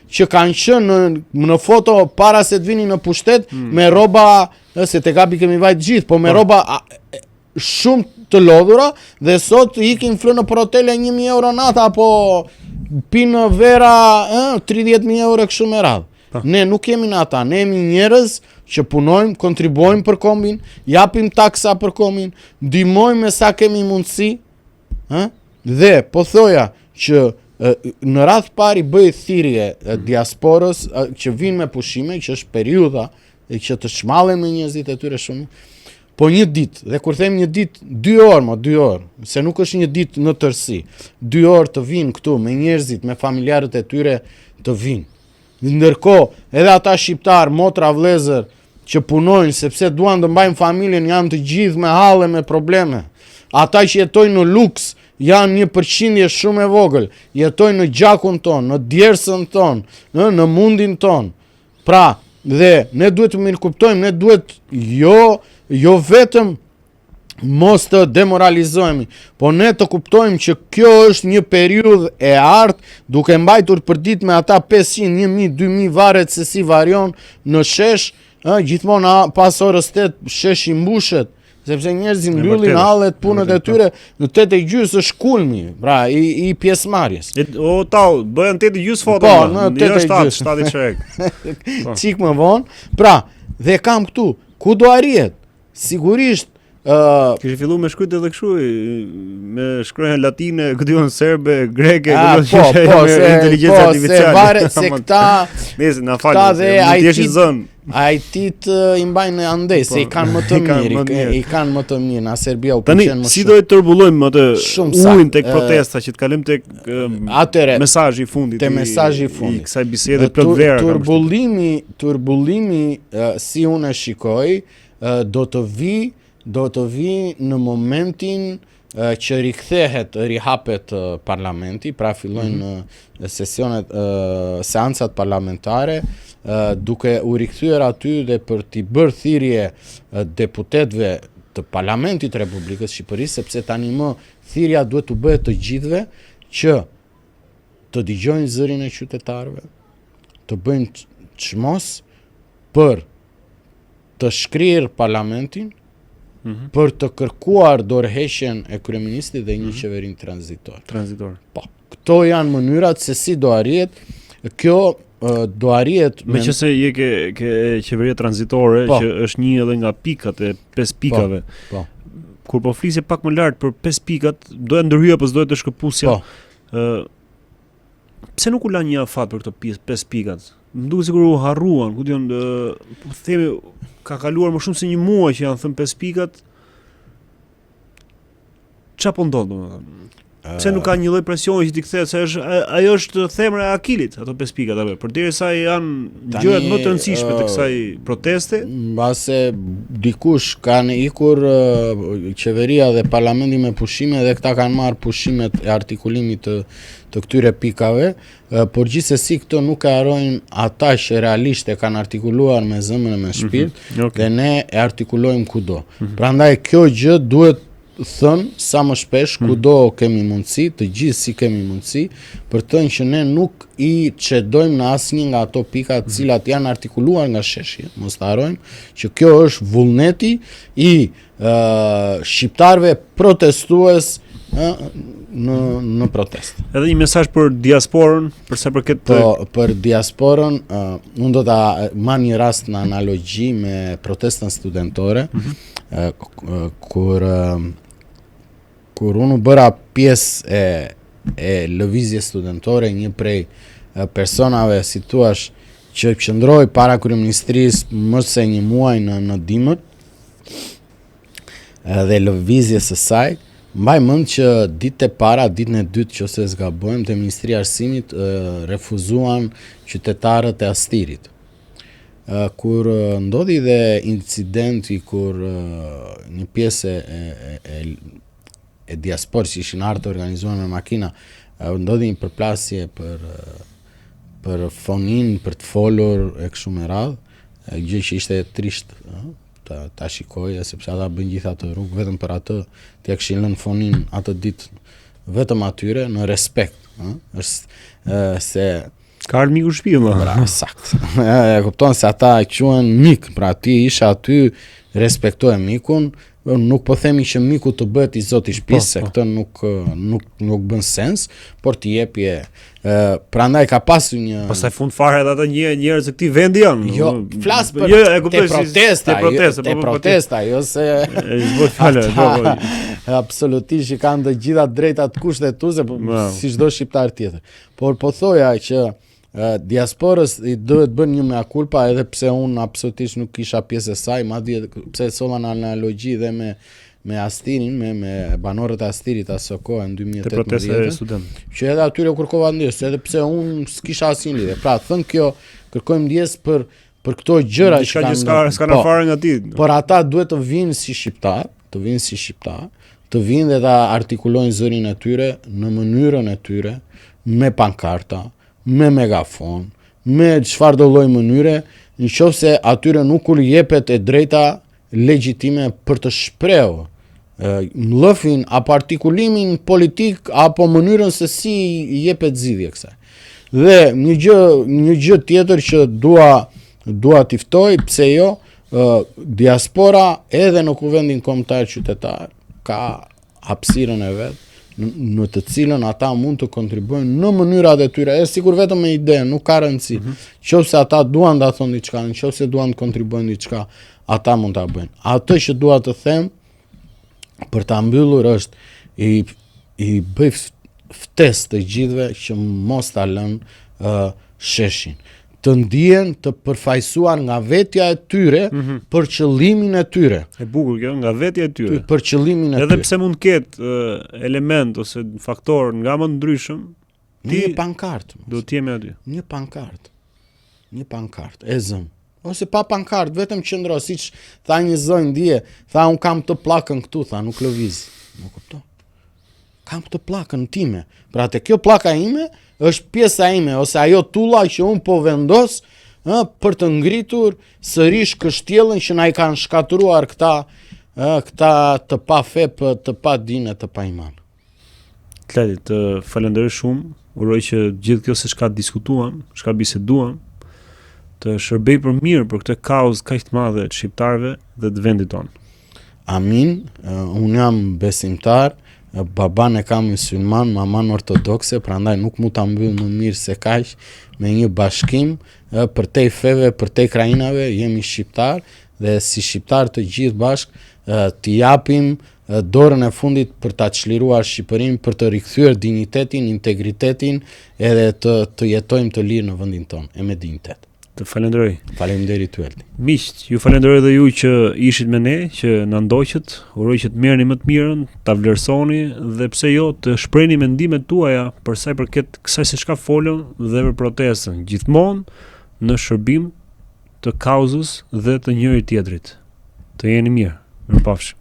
që kanë qenë në foto para se të vini në pushtet me roba, se te kapi kemi vajt gjithë, po me roba shumë të lodhura dhe sot ikin flë në për hotele 1.000 euro nata apo pinë vera 30.000 euro kështu me radhë. Ne nuk jemi në ata, ne jemi njerëz që punojmë, kontribuojmë për kombin, japim taksa për kombin, ndihmojmë me sa kemi mundësi, dhe po thoja që në radh pari bëj thirrje diasporës që vinë me pushime, që është periudha e që të shmallen me njerëzit e tyre shumë. Po një ditë, dhe kur them një ditë, 2 orë, se nuk është një ditë në tërësi, 2 orë të vinë këtu me njerëzit, me familjarët e tyre të vinë. Ndërkohë, edhe ata shqiptar, motra, vëllezër që punojnë sepse duan të mbajnë familjen, janë të gjithë me halle, me probleme. Ata që jetojnë në luks janë një përqindje shumë e vogël, jetojnë në gjakun ton, në djersën ton, në mundin ton. Pra, dhe ne duhet të mirë kuptojmë, ne duhet jo vetëm mos të demoralizohemi, po ne të kuptojmë që kjo është një periudhë e artë, duke mbajtur për ditë me ata 500, 1.000, 2.000 varet se si varion në shesh, gjithmonë pas orës 8 shesh i mbushet, sepse njerëzit mbyllin hallet, punët e tyre në 8:30 është kulmi, pra i pjesëmarrjes. O tau, bëhen 8:30 foto. Po, në 8:30, 7 çerek. Cik më vonë. Pra, dhe kam këtu, ku do arrihet? Sigurisht Kishte filluar me shkruajt edhe kështu, me shkruajnë latine, këdion serbe, greke, inteligencë artificiale. Se varet se këta na falë, mund të jesh i zën. IT i mbajnë andej, se i kanë më të mirë, i kanë më të mirë, na Serbia u pëlqen më shumë. Tani si do të turbullojmë atë ujin tek protesta që të kalojmë tek mesazhi i fundit. Te mesazhi i fundit. I kësaj bisede plot vera. Turbulimi si unë e shikoj, do të vi në momentin që rikthehet, rihapet parlamenti, pra fillojnë seancat parlamentare, duke u rikthyer aty dhe për t'i bërë thirrje deputetëve të Parlamentit të Republikës Shqipërisë, sepse tani më thirrja duhet të bëhet të gjithëve që të dëgjojnë zërin e qytetarëve, të bëjnë çmos për të shkrirë parlamentin, për të kërkuar dorëheqjen e kryeministit dhe një qeverin tranzitor. Po, këto janë mënyrat se si do arrihet. Kjo do arrihet meqense je ke qeveria tranzitore, që është një edhe nga pikat e 5 pikave. Po. Kur po flisje pak më lart për 5 pikat, doja ndërhyja apo doja të shkëputja. Pse nuk u la një afat për këto 5 pikat? Më duket sikur u harruan, ku diun, po themi ka kaluar më shumë se një muaj që janë thënë 5 pikat. Çfarë po ndodh domethënë? Pse nuk ka një lloj presioni që t'i kthehet, se ajo është themra e Akilit, ato 5 pikat apo. Përderisa janë gjërat më të rëndësishme të kësaj proteste, mbase dikush kanë ikur qeveria dhe parlamenti me pushime dhe këta kanë marrë pushimet e artikulimit të këtyre pikave, por gjithsesi këto nuk e harrojnë ata që realisht e kanë artikuluar me zemër e me shpirt, dhe ne e artikulojmë kudo. Prandaj kjo gjë duhet thënë sa më shpesh, kudo kemi mundësi, të gjithë si kemi mundësi, për thënë që ne nuk i çedojmë në asnjë nga ato pika të cilat janë artikuluar nga sheshja. Mos të harrojmë që kjo është vullneti i shqiptarëve protestues në protestë. Edhe një mesazh për diasporën, për sa përket për diasporën, unë do ta marr një rast në analogji me protestën studentore, kur unë bëra pjesë e lëvizjes studentore, një prej personave, si thuaç, që qëndroi para kryeministrisë më se një muaj në dimër dhe lëvizjes së saj, mbaj mend që ditën e para, ditën e dytë, nëse zgabojmë, te Ministria e Arsimit refuzuan qytetarët e Astirit. Kur ndodhi dhe incidenti kur një pjesë e diasporës që ishin ardhur të organizuar me makina, ndodhi një përplasje për fonin, për të folur e kështu me radhë, gjë që ishte trisht ta shikoja, sepse ata bën gjithë atë rrugë vetëm për atë, t'ia kishin lënë fonin atë ditë vetëm atyre në respekt, është se Ka ardhur miku në shtëpi më. Bravo, sakt. E kupton se ata e quhen mik, pra ti ishe aty, respektoje mikun, nuk po themi që miku të bëhet i zoti shtëpisë, se këtë nuk bën sens, por ti jepje. Prandaj ka pasur një Pastaj fund fare edhe ata njerëz të këtij vendi janë. Jo, flas për te protesta, jo se zbot fjalë. absolutisht i kanë të gjitha drejtat kushtetuese si çdo shqiptar tjetër. Por po thoja që diasporës i duhet bën një mea culpa, edhe pse unë absolutisht nuk isha pjesë e saj, madje pse solla në analogji dhe me Astirin, me banorët e Astirit aso kohë në 2018. Te protesta e studentë. Që edhe atyre kërkova ndjes, edhe pse unë s'kisha asnjë lidhje. Pra, thënë kjo, kërkojmë ndjes për këto gjëra që s'ka fare nga ti. Por ata duhet të vinë si shqiptar, të vinë dhe ta artikulojnë zërin e tyre në mënyrën e tyre, me pankarta, me megafon, me çfarë do lloj mënyre, nëse atyre nuk u jepet e drejta legjitime për të shprehur mllëfin apo artikulimin politik apo mënyrën se si jepet zgjidhje kësaj. Dhe një gjë tjetër që dua t'i ftoj, pse jo, diaspora edhe në kuvendin kombëtar qytetar ka hapësirën e vet në të cilën ata mund të kontribuojnë në mënyrat e tyre, sikur vetëm me ide, nuk ka rëndësi. Nëse ata duan ta thonë diçka, nëse duan të kontribuojnë diçka, ata mund ta bëjnë. Atë që dua të them për ta mbyllur është i bëj ftesë të gjithëve që mos ta lënë sheshin. Të ndihen të përfaqësuar nga vetja e tyre për qëllimin e tyre. E bukur kjo, nga vetja e tyre. Për qëllimin e tyre. Edhe pse mund të ketë element ose faktor nga më ndryshëm, ti një pankartë. Do të jemi aty. Një pankartë e zëm. Ose pa pankartë, vetëm qëndro, siç tha një zonjë dje, tha un kam të pllakën këtu, tha nuk lëviz. Nuk kupton. Kam të pllakën time. Pra te kjo pllaka ime është pjesa ime, ose ajo tulla që unë po vendos për të ngritur sërish kështjellën që na i kanë shkatruar këta të pa fe, të pa dine, të pa iman. Kledi, të falenderoj shumë, uroj që gjithë kjo se çka diskutuam, çka biseduam, të shërbej për mirë për këtë kauzë kaq të madhe të shqiptarëve dhe të vendit tonë. Amin, unë jam besimtar. Baban e kam musliman, maman ortodokse, prandaj nuk mu ta mbyll më mirë se kaq me një bashkim për te feve, për te krajinave, jemi shqiptar dhe si shqiptar të gjithë bashk t'i japim dorën e fundit për ta çliruar Shqipërinë, për të rikthyer dinjitetin, integritetin edhe të jetojmë të lirë në vendin tonë e me dinjitet. Të falenderoj. Faleminderit ty Eldi. Miq, ju falenderoj dhe ju që ishit me ne, që na ndoqët. Uroj që të merrni më të mirën, ta vlerësoni dhe pse jo të shprehni mendimet tuaja për sa i përket kësaj se çka folëm dhe për protestën, gjithmonë në shërbim të kauzës dhe të njëri tjetrit. Të jeni mirë. Mirupafshim.